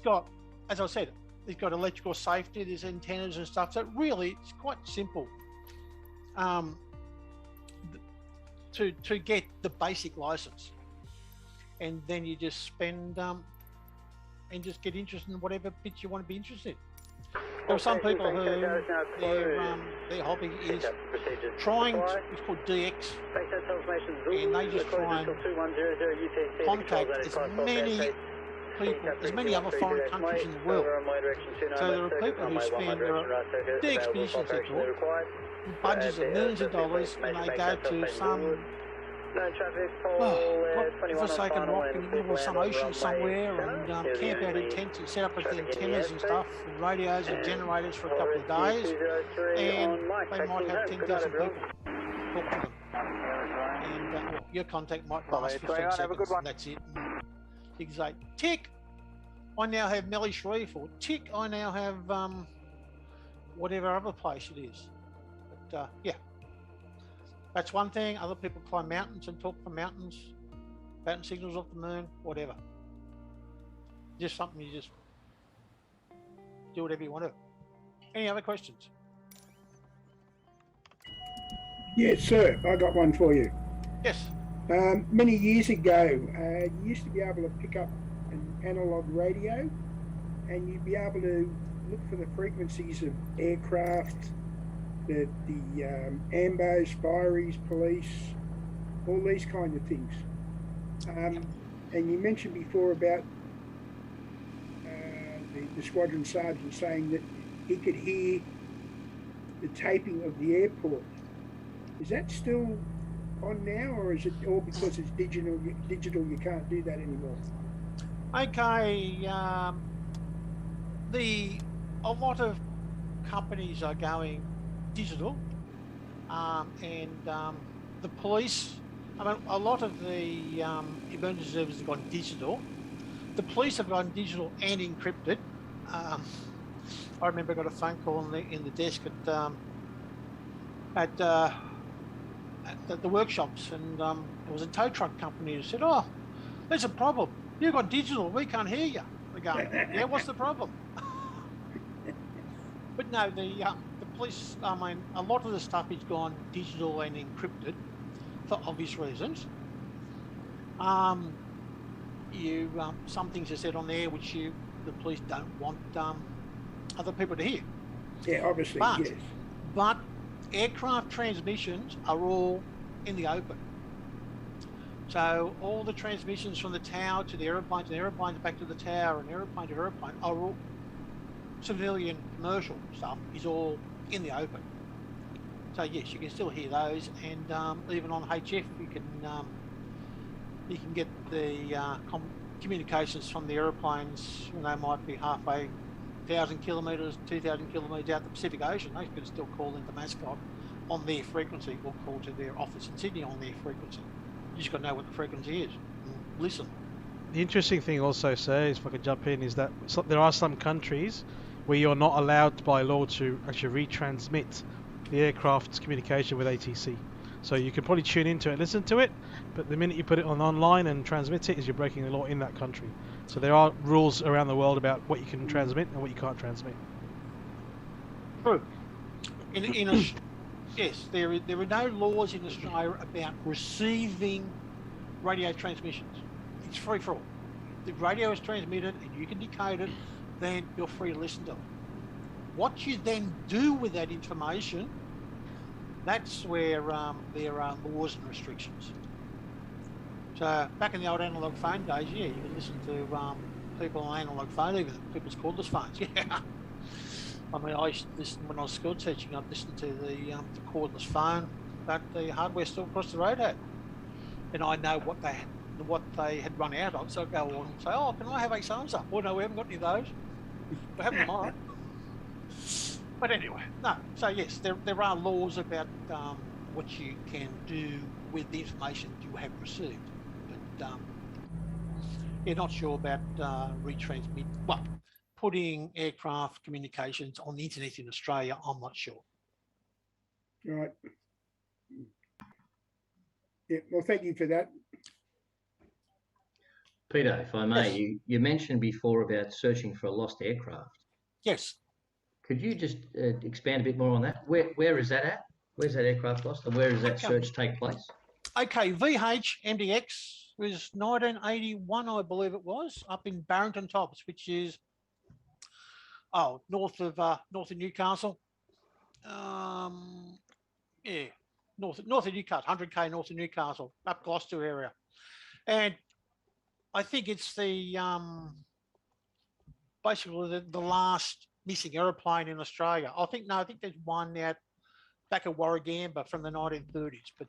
got, as I said, it's got electrical safety, there's antennas and stuff. So really, it's quite simple to get the basic license, and then you just spend and just get interested in whatever bits you want to be interested in. There are some people who their hobby is trying, it's called DX, and they just try and contact as many people, as many other foreign countries in the world. So there are people who spend the expeditions they call budgets of millions of dollars, and they go to some forsaken rock in the middle of some ocean somewhere, and camp out in tents and set up with the antennas and stuff, and radios and generators for a couple of days, and they might have 10,000 people talk to them. And your contact might last 15 seconds, and that's it. You can say, tick, I now have Melly Shreve, or tick, I now have whatever other place it is. But yeah. That's one thing. Other people climb mountains and talk from mountains, mountain signals off the moon, whatever. Just something you just do whatever you want to. Any other questions?
Yes, sir. I got one for you.
Yes.
Many years ago, you used to be able to pick up an analog radio, and you'd be able to look for the frequencies of aircraft, the AMBOs, Spiries, police, all these kind of things. And you mentioned before about the squadron sergeant saying that he could hear the taping of the airport. Is that still on now, or is it all because it's digital? You can't do that anymore.
Okay, a lot of companies are going digital, and the police, I mean, a lot of the emergency services have gone digital. The police have gone digital and encrypted. I remember I got a phone call in the desk at the workshops, and it was a tow truck company who said, "Oh, there's a problem. You've got digital. We can't hear you." We're going, "Yeah, what's the problem?" But no, the police, I mean, a lot of the stuff has gone digital and encrypted for obvious reasons. Some things are said on there which the police don't want other people to hear.
Yeah, obviously, yes.
But aircraft transmissions are all in the open. So all the transmissions from the tower to the aeroplanes, and the aeroplanes back to the tower, and aeroplane to aeroplane are all civilian commercial stuff is all in the open. So yes, you can still hear those, and even on HF you can get the communications from the aeroplanes when they might be halfway, 1,000 kilometres, 2,000 kilometres out the Pacific Ocean. They can still call into Mascot on their frequency, or call to their office in Sydney on their frequency. You just got to know what the frequency is and listen.
The interesting thing also, sir, if I could jump in, is that there are some countries where you're not allowed by law to actually retransmit the aircraft's communication with ATC. So you can probably tune into it, listen to it, but the minute you put it on online and transmit it, is you're breaking the law in that country. So there are rules around the world about what you can transmit and what you can't transmit.
True. Yes, there are no laws in Australia about receiving radio transmissions. It's free for all. The radio is transmitted and you can decode it, then you're free to listen to it. What you then do with that information, that's where there are laws and restrictions. So back in the old analog phone days, yeah, you could listen to people on analog phone, even people's cordless phones. Yeah. I mean, I used to listen when I was school teaching. I'd listen to the cordless phone that the hardware store across the road had, and I know what they had run out of. So I'd go on and say, "Oh, can I have a so-and-so?" Well, no, we haven't got any of those. We have them tomorrow. But anyway, no. So yes, there are laws about what you can do with the information you have received. But you're not sure about retransmit. Well, putting aircraft communications on the internet in Australia, I'm not sure.
Right. Yeah. Well, thank you for that.
Peter, if I may,
Yes.
you mentioned before about searching for a lost aircraft.
Yes.
Could you just expand a bit more on that? Where is that at? Where's that aircraft lost, and where does that search take place?
Okay, VH MDX was 1981, I believe it was, up in Barrington Tops, which is north of Newcastle. Yeah, north of Newcastle, 100k north of Newcastle, up Gloucester area, and I think it's the basically the last missing aeroplane in Australia. I think there's one out back at Warragamba from the 1930s, but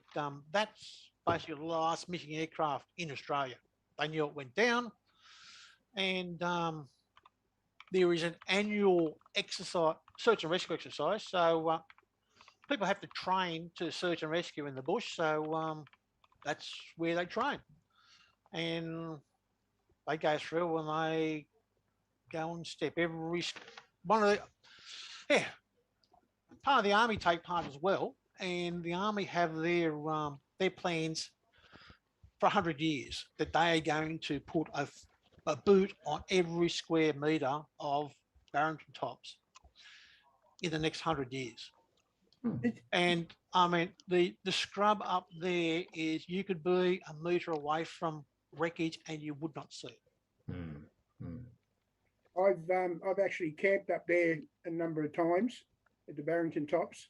that's basically the last missing aircraft in Australia. They knew it went down, and there is an annual exercise, search and rescue exercise. So people have to train to search and rescue in the bush. So that's where they train, and they go through and they go and step every one of the part of the army take part as well, and the army have their plans for 100 years that they are going to put a boot on every square metre of Barrington Tops in the next 100 years. And I mean, the scrub up there is you could be a metre away from wreckage and you would not see it.
I've actually camped up there a number of times at the Barrington Tops.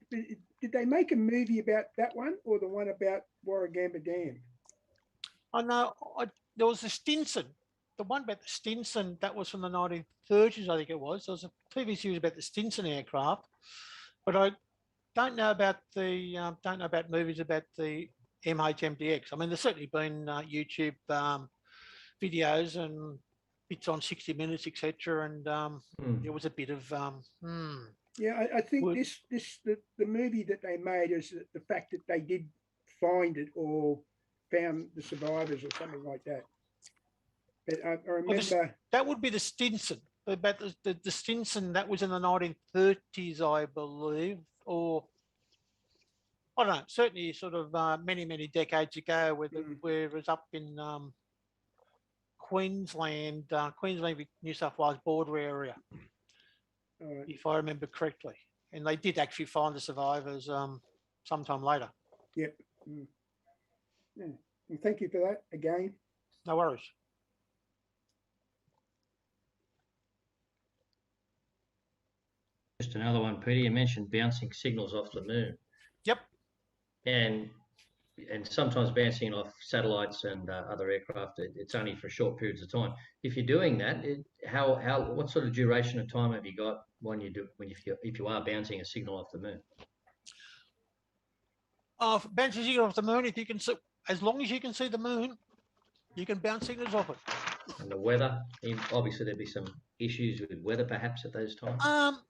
Did they make a movie about that one or the one about Warragamba Dam?
I know there was the Stinson, the one about the Stinson that was from the 1930s, I think it was. There was a TV series about the Stinson aircraft, but I don't know about movies about the MHMDX. I mean, there's certainly been YouTube videos and bits on 60 Minutes, etc. And there was a bit of
Yeah, I think the movie that they made is the fact that they did find it or found the survivors or something like that. But I remember
that would be the Stinson. About the Stinson that was in the 1930s, I believe, or I don't know. Certainly, sort of many decades ago, where it was up in Queensland, New South Wales border area, if I remember correctly. And they did actually find the survivors sometime later.
Yep. Yeah. And thank you for that again.
No worries.
Just another one, Peter. You mentioned bouncing signals off the moon.
Yep.
And sometimes bouncing off satellites and other aircraft, it's only for short periods of time. If you're doing that, what sort of duration of time have you got if you are bouncing a signal off the moon?
Bouncing a signal off the moon, if you can see, as long as you can see the moon, you can bounce signals off it.
And the weather, obviously there'd be some issues with weather perhaps at those times.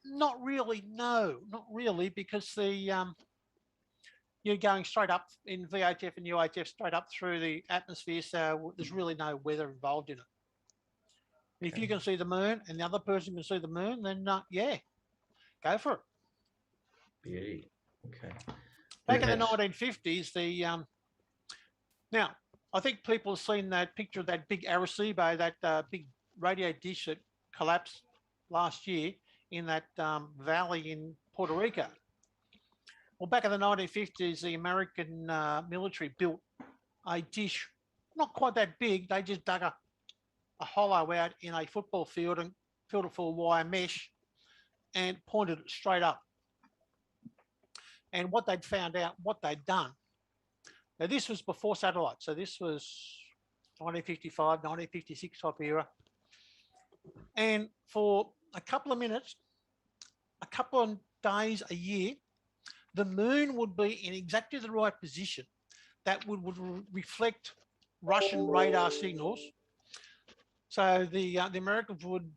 Not really. No, not really, because you're going straight up in VHF and UHF straight up through the atmosphere, so there's really no weather involved in it. If you can see the moon and the other person can see the moon, then yeah, go for it.
Beauty. Okay.
Back
We've
in the
had
1950s, now I think people have seen that picture of that big Arecibo, that big radio dish that collapsed last year in that valley in Puerto Rico. Well, back in the 1950s, the American military built a dish, not quite that big. They just dug a hollow out in a football field and filled it full of wire mesh and pointed it straight up. And what they'd found out, what they'd done, now this was before satellite. So this was 1955, 1956 type era. And for a couple of minutes, a couple of days, a year, the moon would be in exactly the right position that would reflect Russian radar signals. So the Americans would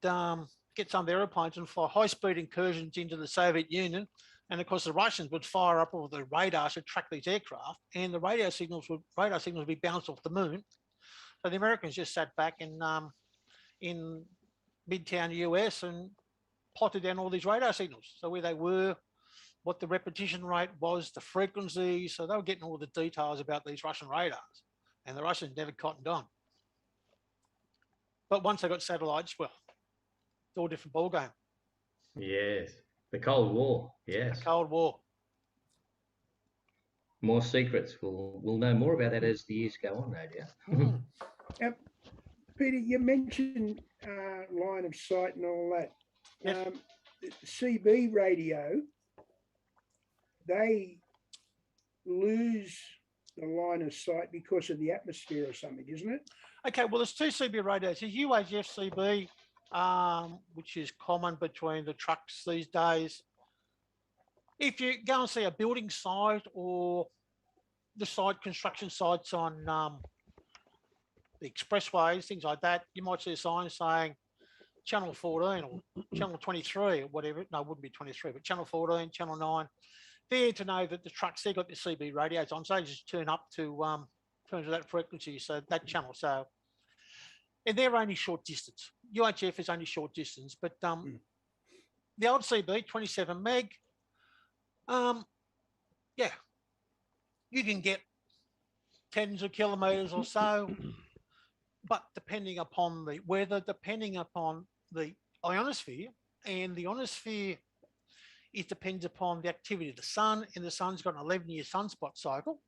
get some of their airplanes and fly high-speed incursions into the Soviet Union. And of course, the Russians would fire up all the radars to track these aircraft, and the radar signals would be bounced off the moon. So the Americans just sat back in Midtown US and plotted down all these radar signals. So where they were, what the repetition rate was, the frequency. So they were getting all the details about these Russian radars, and the Russians never cottoned on. But once they got satellites, well, it's all a different ballgame.
yes, the Cold War. Yes,
The Cold War.
more secrets. We'll know more about that as the years go on, no doubt.
Peter, you mentioned line of sight and all that.
Yes.
CB radio, they lose the line of sight because of the atmosphere or something, isn't it?
Okay, well, there's two CB radios. There's UHF CB, which is common between the trucks these days. If you go and see a building site or the site construction sites on the expressways, things like that, you might see a sign saying channel 14 or channel 23 or whatever. No, it wouldn't be 23, but channel 14, channel 9. There to know that the trucks, they've got the CB radios on, so they just turn up to that frequency, so that channel. So, and they're only short distance. UHF is only short distance, but the old CB, 27 meg, yeah, you can get tens of kilometres or so, but depending upon the weather, depending upon the ionosphere, and the ionosphere, it depends upon the activity of the sun, and the sun's got an 11-year sunspot cycle.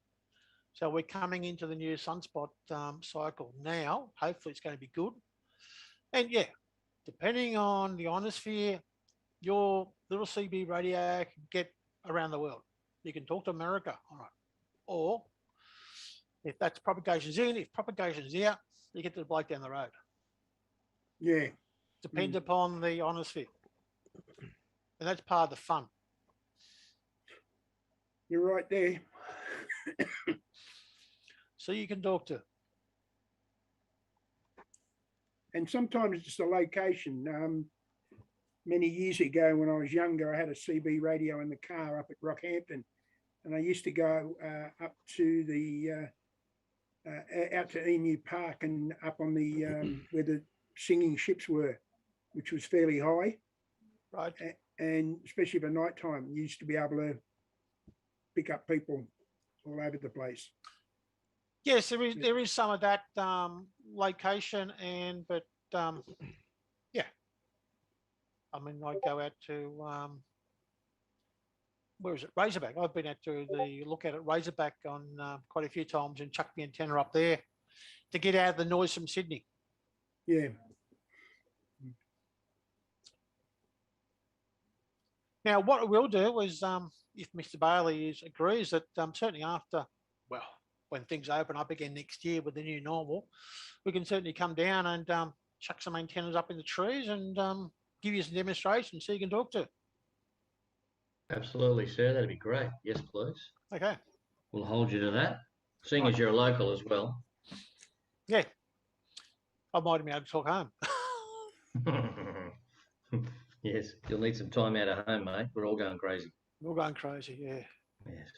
So we're coming into the new sunspot cycle now. Hopefully it's going to be good. And yeah, depending on the ionosphere, your little CB radio can get around the world. You can talk to America, all right. Or if that's propagation's in, if propagation's out, you get to the bloke down the road.
Yeah.
Depends upon the ionosphere. And that's part of the fun.
You're right there.
So you can talk to.
And sometimes it's the location. Many years ago when I was younger, I had a CB radio in the car up at Rockhampton, and I used to go up to the out to Emu Park and up on the where the singing ships were, which was fairly high.
Right.
And especially for night time, you used to be able to pick up people all over the place.
Yes, there is some of that location, but yeah. I mean, I go out to where is it? Razorback. I've been out to the lookout at Razorback on quite a few times and chucked the antenna up there to get out of the noise from Sydney.
Yeah.
Now, what we'll do is, if Mr. Bailey agrees that certainly after, well, when things open up again next year with the new normal, we can certainly come down and chuck some antennas up in the trees and give you some demonstrations so you can talk to.
Absolutely, sir. That'd be great. Yes, please.
Okay.
We'll hold you to that, seeing as you're a local as well.
Yeah. I might be able to talk home.
Yes, you'll need some time out of home, mate. We're all going crazy.
We're all going crazy, yeah.
Yes.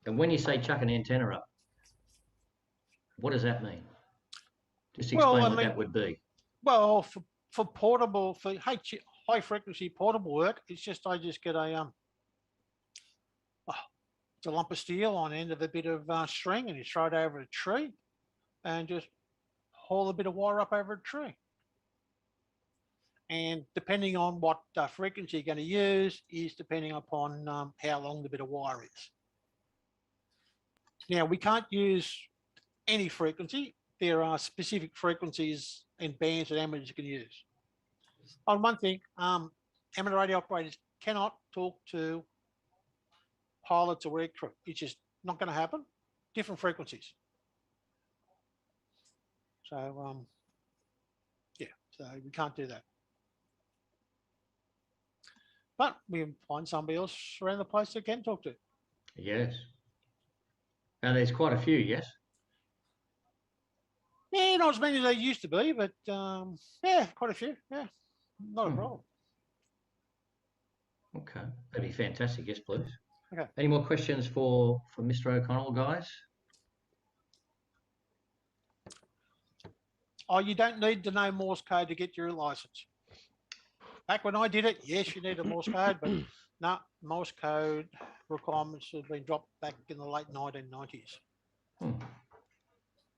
And when you say chuck an antenna up, what does that mean? Just explain what that would be.
Well, for portable, for high frequency portable work. It's just I just get a it's a lump of steel on the end of a bit of string, and you throw it over a tree, and just haul a bit of wire up over a tree. And depending on what frequency you're going to use is depending upon how long the bit of wire is. Now, we can't use any frequency. There are specific frequencies and bands that amateurs can use. On one thing, amateur radio operators cannot talk to pilots or aircrew. It's just not going to happen. Different frequencies. So, yeah, so we can't do that. But we can find somebody else around the place that can talk to.
Yes. And there's quite a few, yes?
Yeah, not as many as they used to be, but yeah, quite a few. Yeah, not a problem.
Okay, that'd be fantastic. Yes, please.
Okay.
Any more questions for Mr. O'Connell, guys?
Oh, you don't need to know Morse code to get your license. Back when I did it, yes, you need a Morse code, but no, Morse code requirements have been dropped back in the late 1990s.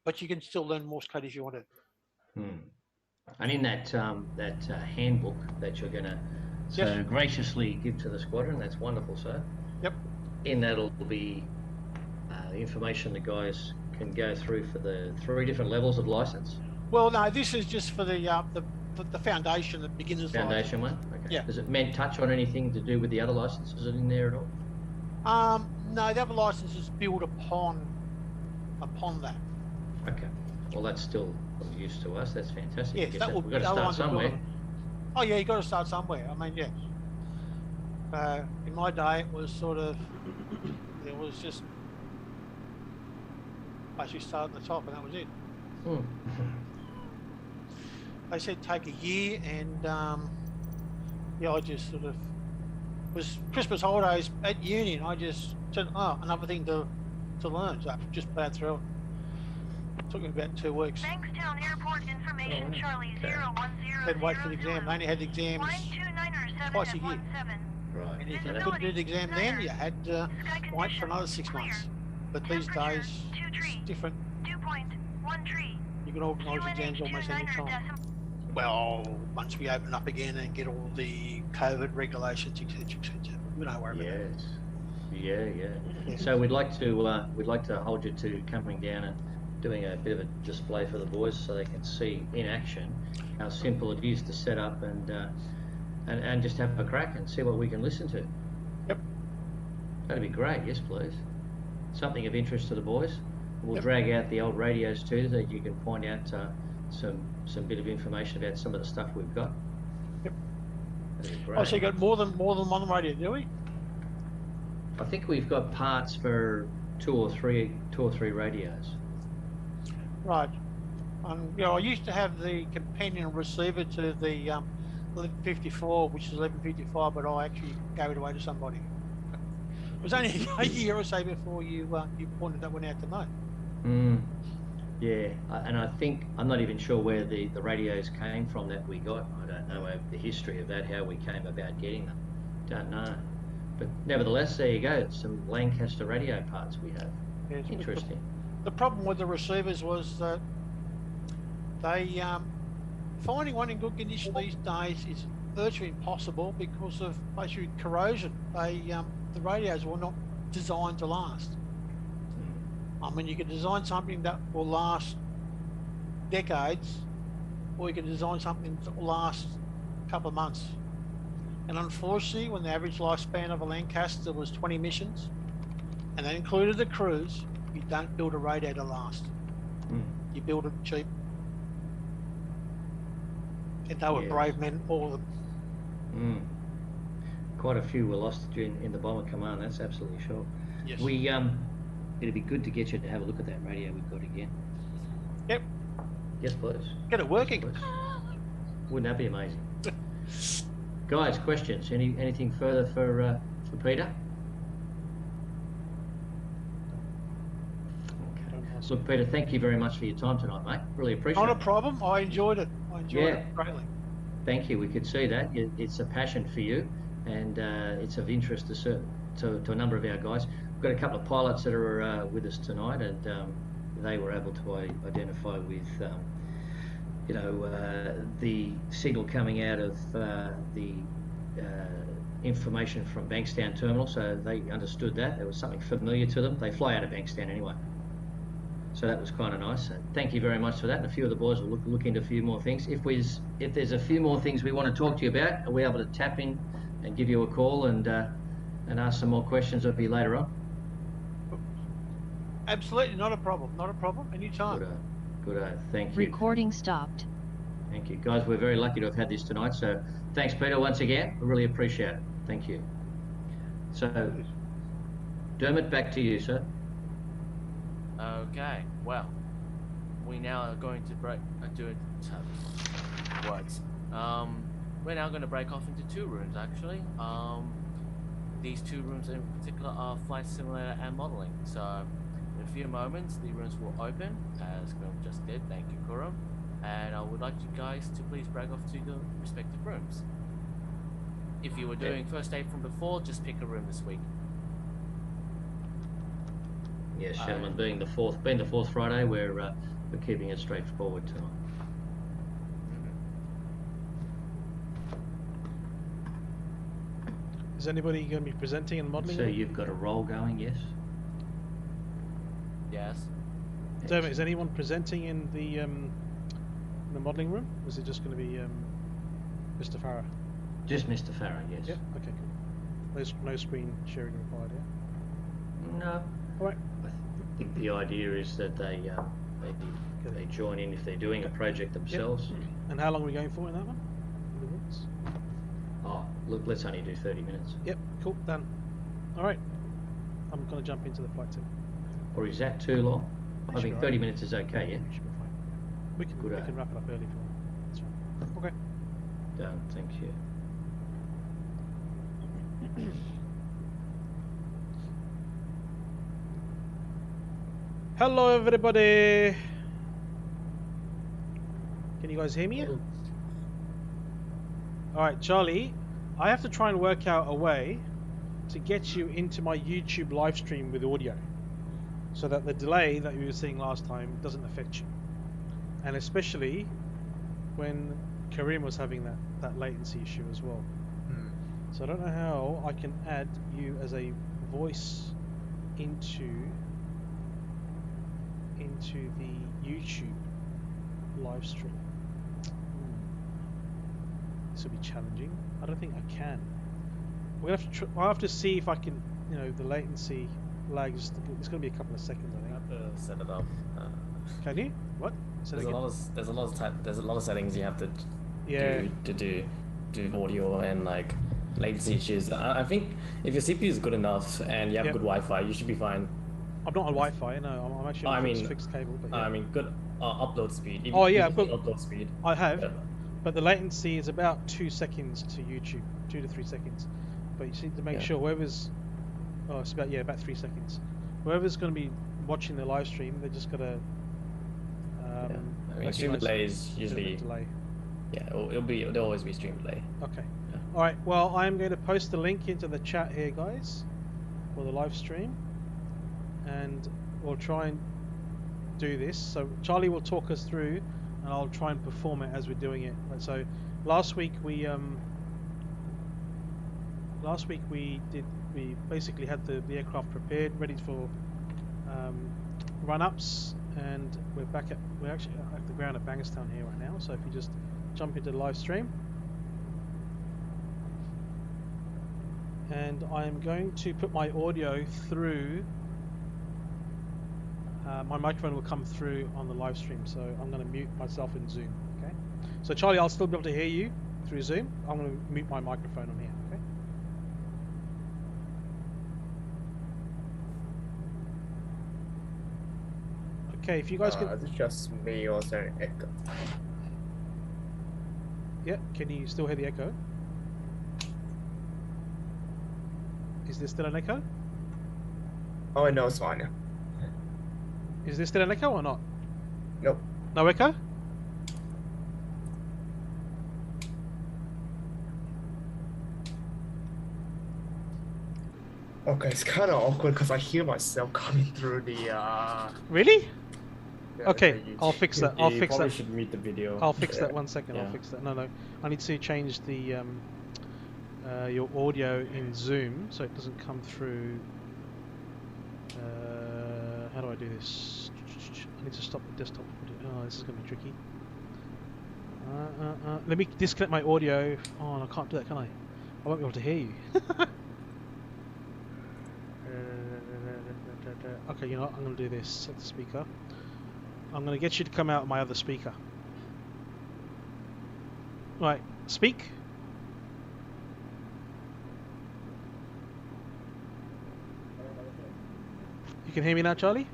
But you can still learn Morse code if you want to.
And in that handbook that you're going to so graciously give to the squadron, that's wonderful, sir.
Yep.
In that'll be the information the guys can go through for the 3 different levels of license.
Well, no, this is just for the foundation, the beginner's
foundation
license.
one. Okay.
Yeah.
Does it touch on anything to do with the other licenses in there at all?
No, the other license is built upon that.
Okay. Well, that's still of use to us. That's fantastic.
Yes, that will.
We've got to start somewhere.
Oh yeah, you got to start somewhere. I mean, yes. In my day, it was sort of there was just basically start at the top, and that was it. They said take a year, and yeah, I just sort of was Christmas holidays at uni, and I just said, oh, another thing to learn. So I just plowed through it. Took me about 2 weeks.
Bankstown Airport information, Charlie 010.
Then wait for the exam. They only had the exams twice a year.
Right.
And if you couldn't do the exam then, you had to wait for another 6 months. But these days, it's different. You can organise exams almost any time. Well, once we open up again and get all the COVID regulations, etc., we don't worry about that.
Yeah. So we'd like to hold you to coming down and doing a bit of a display for the boys so they can see in action how simple it is to set up and just have a crack and see what we can listen to.
Yep.
That'd be great. Yes, please. Something of interest to the boys. We'll drag out the old radios too, so you can point out some bit of information about some of the stuff we've got.
Yep.
That'd be great.
Oh, so you got more than one radio, do we?
I think we've got parts for two or three radios.
Right. You know, I used to have the companion receiver to the 1154, which is 1155, but I actually gave it away to somebody. It was only a year or so before you pointed that one out to me.
Yeah, and I think I'm not even sure where the radios came from that we got. I don't know the history of that, how we came about getting them. Don't know. But nevertheless, there you go. Some Lancaster radio parts we have.
Yes,
interesting.
The problem with the receivers was that they finding one in good condition these days is virtually impossible because of basically corrosion. The radios were not designed to last. I mean, you can design something that will last decades, or you can design something that will last a couple of months. And unfortunately, when the average lifespan of a Lancaster was 20 missions, and that included the crews, you don't build a radio to last. You build it cheap. And they were brave men, all of them.
Quite a few were lost in the Bomber Command, that's absolutely sure.
Yes.
It'd be good to get you to have a look at that radio we've got again.
Yep.
Yes, please.
Get it working.
Yes, wouldn't that be amazing? Guys, questions? Anything further for Peter? Okay. Look, Peter, thank you very much for your time tonight, mate. Really appreciate it.
Not a problem. I enjoyed it. I enjoyed it greatly.
thank you. We could see that it's a passion for you, and it's of interest to a number of our guys. We've got a couple of pilots that are with us tonight, and they were able to identify with, the signal coming out of the information from Bankstown terminal. So they understood that it was something familiar to them. They fly out of Bankstown anyway. So that was kind of nice. Thank you very much for that. And a few of the boys will look into a few more things. If there's a few more things we want to talk to you about, are we able to tap in and give you a call and ask some more questions of you later on?
Absolutely, not a problem. Not a problem. Anytime.
Good. Thank you.
Recording stopped.
Thank you, guys. We're very lucky to have had this tonight. So thanks, Peter, once again. I really appreciate it. Thank you. So, Dermot, back to you, sir.
Okay, well, we now are going to we're now going to break off into two rooms, actually. These two rooms in particular are flight simulator and modeling. So, in a few moments, the rooms will open, as Kurum just did. Thank you, Kurum. And I would like you guys to please break off to the respective rooms. If you were doing first aid from before, just pick a room this week.
Yes, gentlemen, being the fourth Friday, we're keeping it straightforward tonight.
Is anybody going to be presenting and modelling?
So you've got a role going, yes?
Yes.
Dermot, is anyone presenting in the modelling room? Or is it just going to be Mr. Farah?
Just Mr. Farah, yes.
Yeah. Okay. Cool. No screen sharing required. Yeah.
No.
All right.
I think the idea is that they join in if they're doing a project themselves.
Yep. And how long are we going for in that one?
Oh, look, let's only do 30 minutes.
Yep, cool, done. All right, I'm going to jump into the flight team.
Or is that too long? I think 30 minutes is okay, yeah?
Should be fine. We can wrap it up early if you want. That's fine. Okay.
Done, thank you.
Hello, everybody. Can you guys hear me? Alright, Charlie, I have to try and work out a way to get you into my YouTube live stream with audio so that the delay that you were seeing last time doesn't affect you. And especially when Karim was having that latency issue as well. So I don't know how I can add you as a voice into the YouTube live stream. This will be challenging. I don't think I can. We're gonna have to. I'll have to see if I can. The latency lag. It's gonna be a couple of seconds. I think.
You have to set it up.
Can you? What?
There's a lot of settings you have to do audio and like latency issues. I think if your CPU is good enough and you have good Wi-Fi, you should be fine.
I'm not on Wi-Fi. No, I'm actually on fixed cable. But
I mean, good upload speed.
I've got
upload speed.
I have. Yeah. But the latency is about 2 seconds to YouTube, 2 to 3 seconds. But you need to make sure whoever's, it's about 3 seconds. Whoever's going to be watching the live stream, they just got to.
Stream delay is usually.
Delay.
Yeah, there'll always be stream delay.
Okay. Yeah. All right. Well, I'm going to post the link into the chat here, guys, for the live stream, and we'll try and do this. So Charlie will talk us through. And I'll try and perform it as we're doing it. So last week we basically had the aircraft prepared, ready for run-ups, and we're actually at the ground at Bankstown here right now. So if you just jump into the live stream, and I'm going to put my audio through. My microphone will come through on the live stream, so I'm going to mute myself in Zoom. Okay. So Charlie, I'll still be able to hear you through Zoom. I'm going to mute my microphone on here. Okay. Okay. If you guys can.
Is it just me or is there an echo?
Yeah. Can you still hear the echo? Is there still an echo?
Oh no, it's fine. Yeah.
Is there still an echo or not?
Nope.
No echo?
Okay, it's kind of awkward because I hear myself coming through the.
Really?
the-
Okay,
the
I'll fix that.
Yeah,
I'll
you
fix
probably
that.
should mute the video.
I'll fix
Yeah.
that 1 second. I'll
Yeah.
fix that. No, I need to change the your audio in Zoom so it doesn't come through. How do I do this? I need to stop the desktop. Oh, this is going to be tricky. Let me disconnect my audio. Oh, I can't do that, can I? I won't be able to hear you. Okay, you know what? I'm going to do this. Set the speaker. I'm going to get you to come out of my other speaker. Right, speak. You can hear me now, Charlie?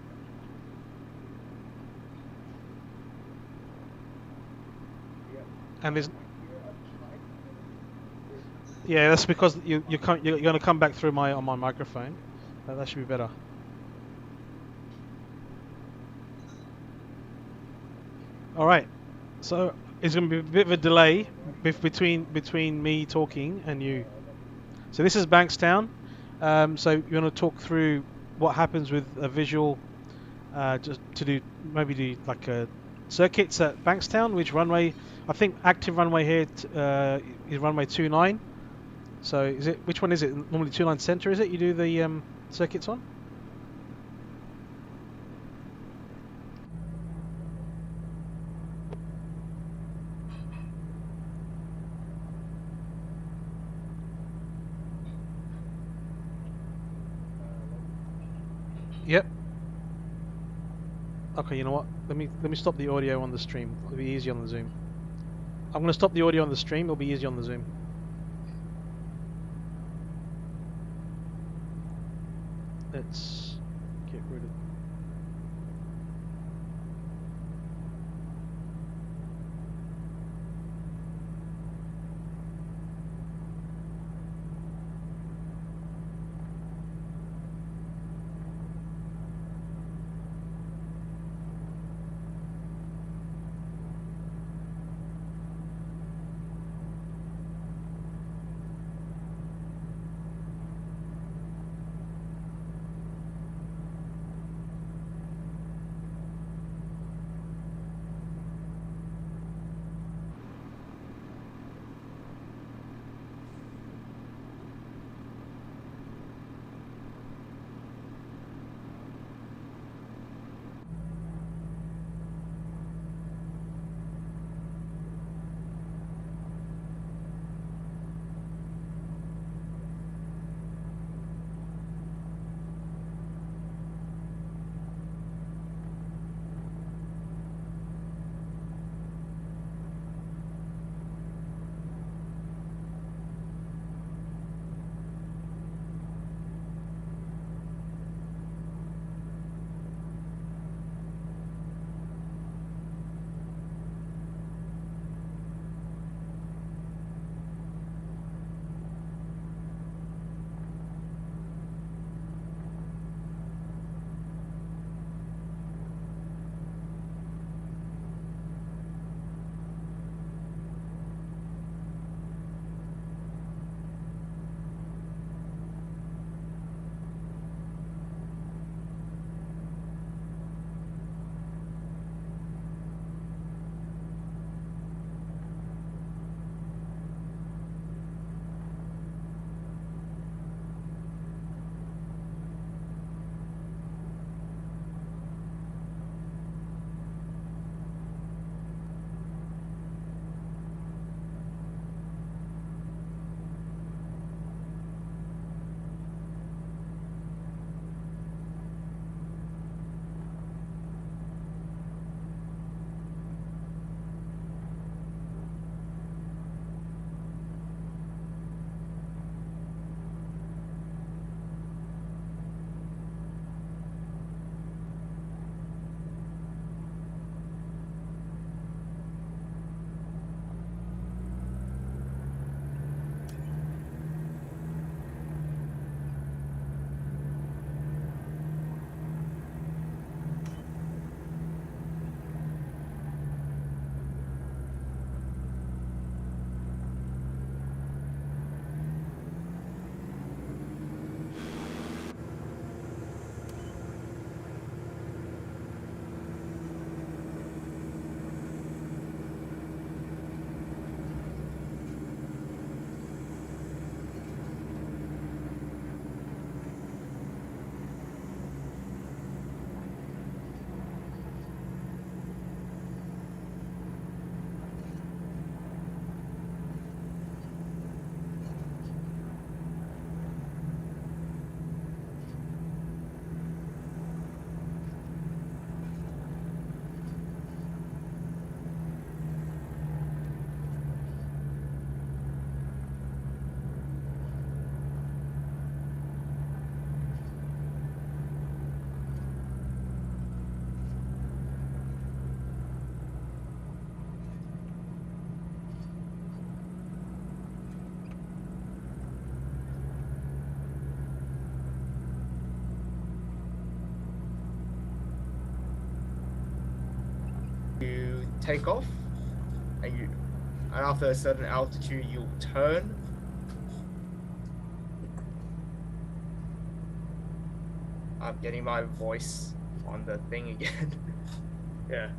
And there's... Yeah, that's because you're going to come back through on my microphone. That should be better. All right. So it's going to be a bit of a delay between me talking and you. So this is Bankstown. So you want to talk through what happens with a visual, just to do like circuits at Bankstown. Which runway? I think active runway here is runway 29. So is it? Which one is it? Normally 29 center, is it? You do the circuits on? Yep. Okay, you know what? Let me stop the audio on the stream. It'll be easy on the Zoom. I'm going to stop the audio on the stream. It'll be easy on the Zoom. Let's get rid of...
take off, and after a certain altitude you'll turn. I'm getting my voice on the thing again. Yeah.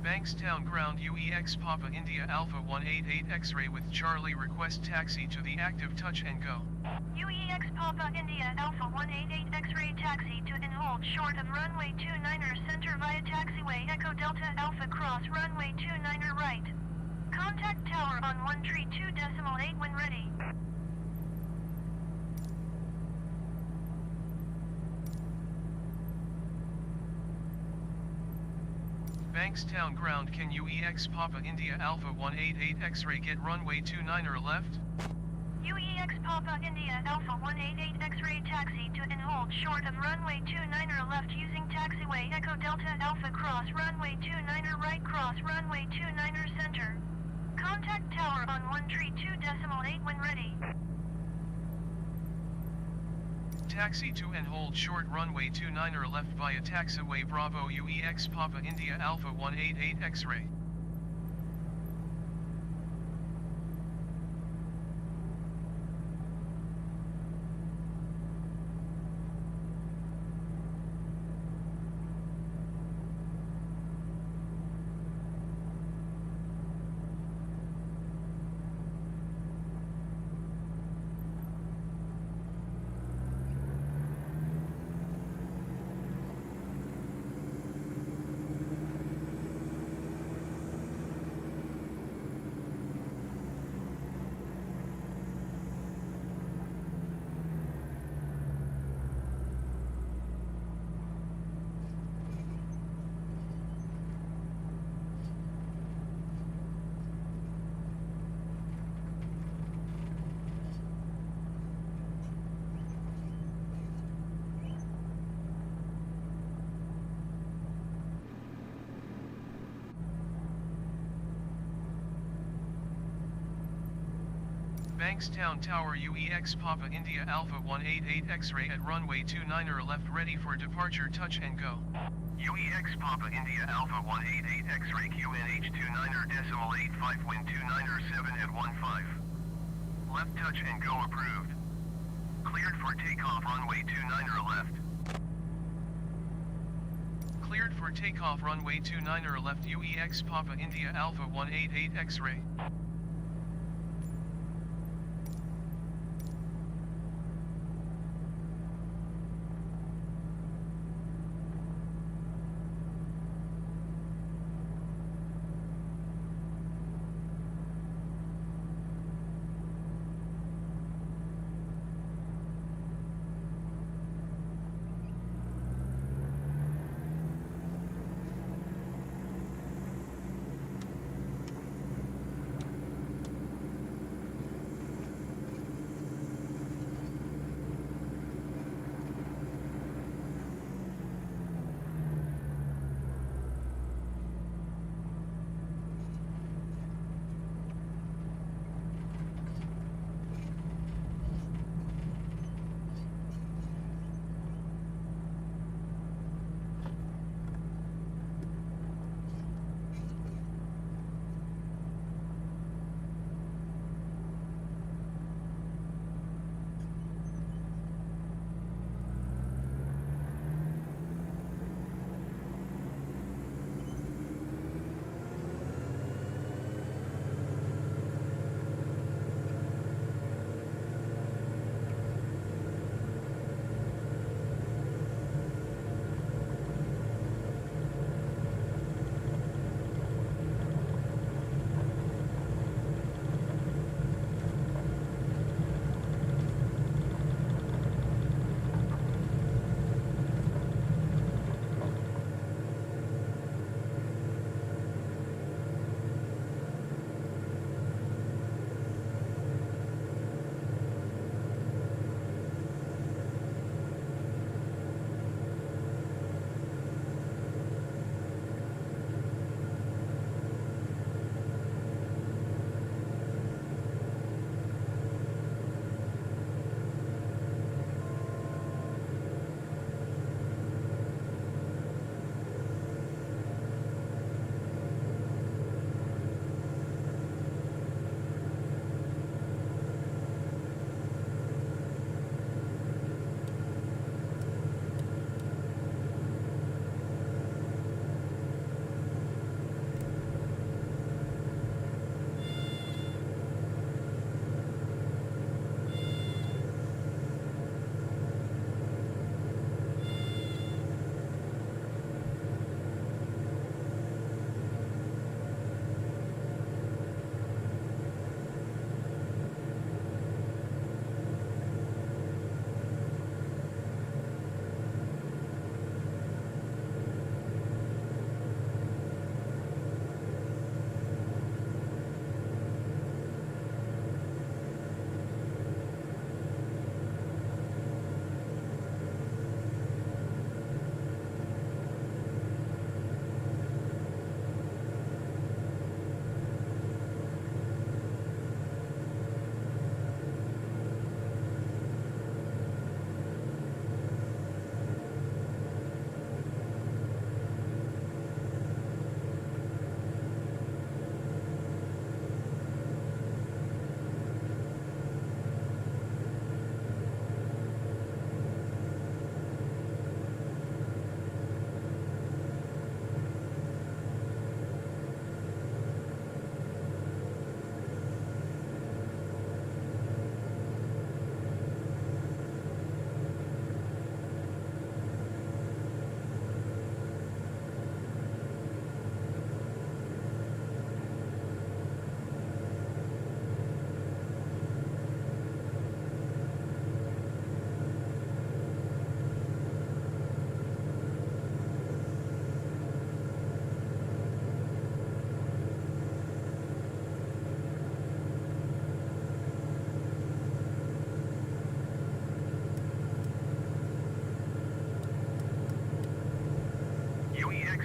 Bankstown Ground UEX Papa India Alpha 188 X-ray with Charlie, request taxi to the active touch and go.
UEX Papa India Alpha 188 X-ray taxi to and hold short of runway 29er center via taxiway Echo Delta Alpha cross runway 29er right. Contact tower on 132.8 when ready.
Bankstown ground, can you EX Papa India Alpha 188 X-ray get runway 29er left?
UEX Papa India Alpha 188 X-ray taxi to and hold short of runway 29er left using taxiway Echo Delta Alpha cross runway 29er right cross runway 29er center. Contact tower on 132.8 when ready.
Taxi to and hold short runway 29er left via taxiway Bravo UEX Papa India Alpha 188 X-ray. Bankstown Tower UEX Papa India Alpha 188 X-ray at runway 29er left ready for departure, touch and go. UEX Papa India Alpha 188 X-ray QNH 29er.85 wind 29er 7 at 15. Left touch and go approved. Cleared for takeoff runway 29er left. Cleared for takeoff runway 29er left UEX Papa India Alpha 188 X-ray.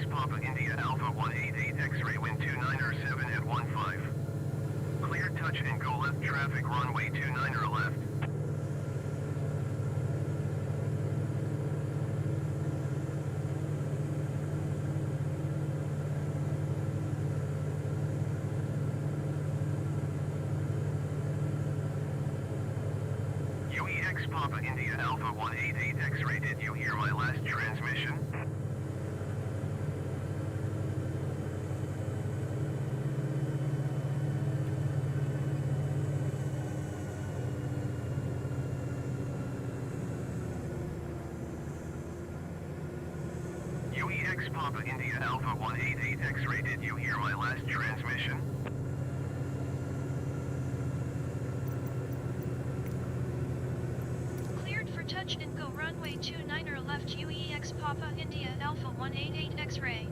Papa India Alpha 188 X-ray wind 297 at 15. Clear touch and go left traffic runway 29 left. UEX Papa India Alpha 188 X-ray, did you hear my last transmission? UEX Papa India Alpha 188 X-ray, did you hear my last transmission?
Cleared for touch and go runway 29 left UEX Papa India Alpha 188 X-ray.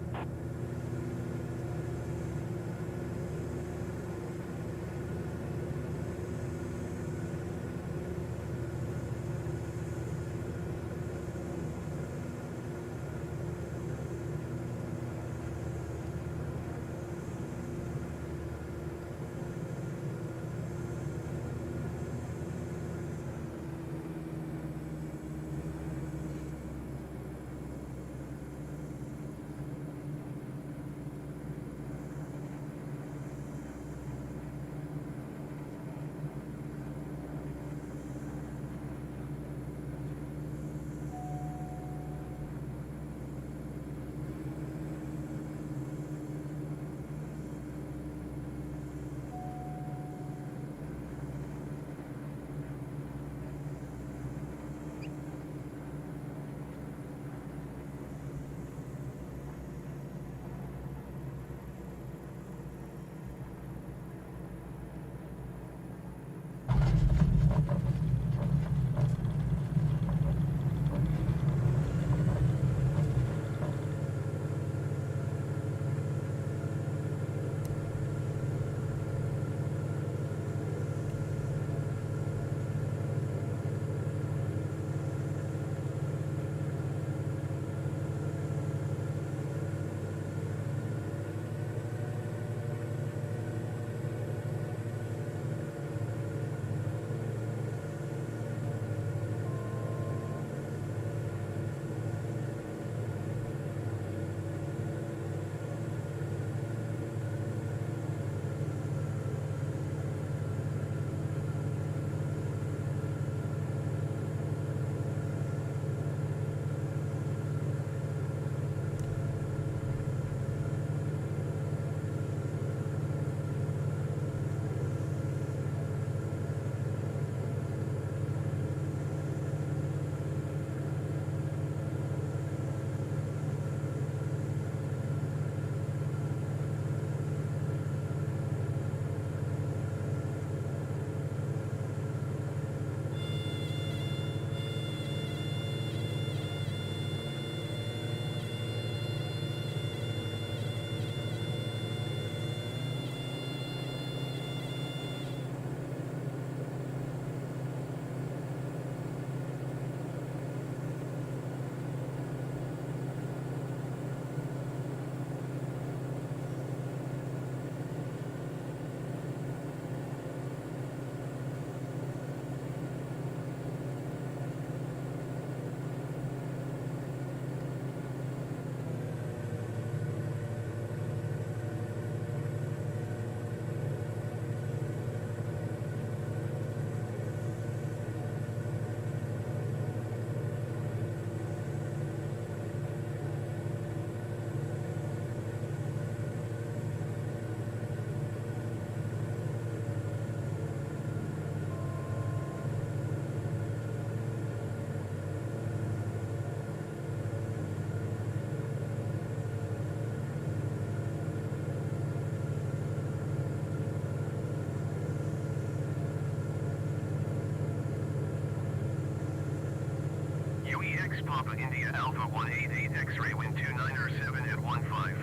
Papa India Alpha 188 X-ray wind 297 at 15.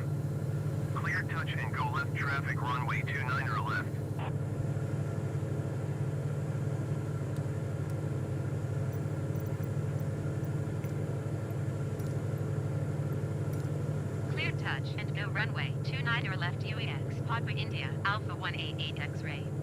Clear touch and go left traffic runway 29 left.
Clear touch.
runway 29 or left UEX, Papa India, Alpha 188 X-ray.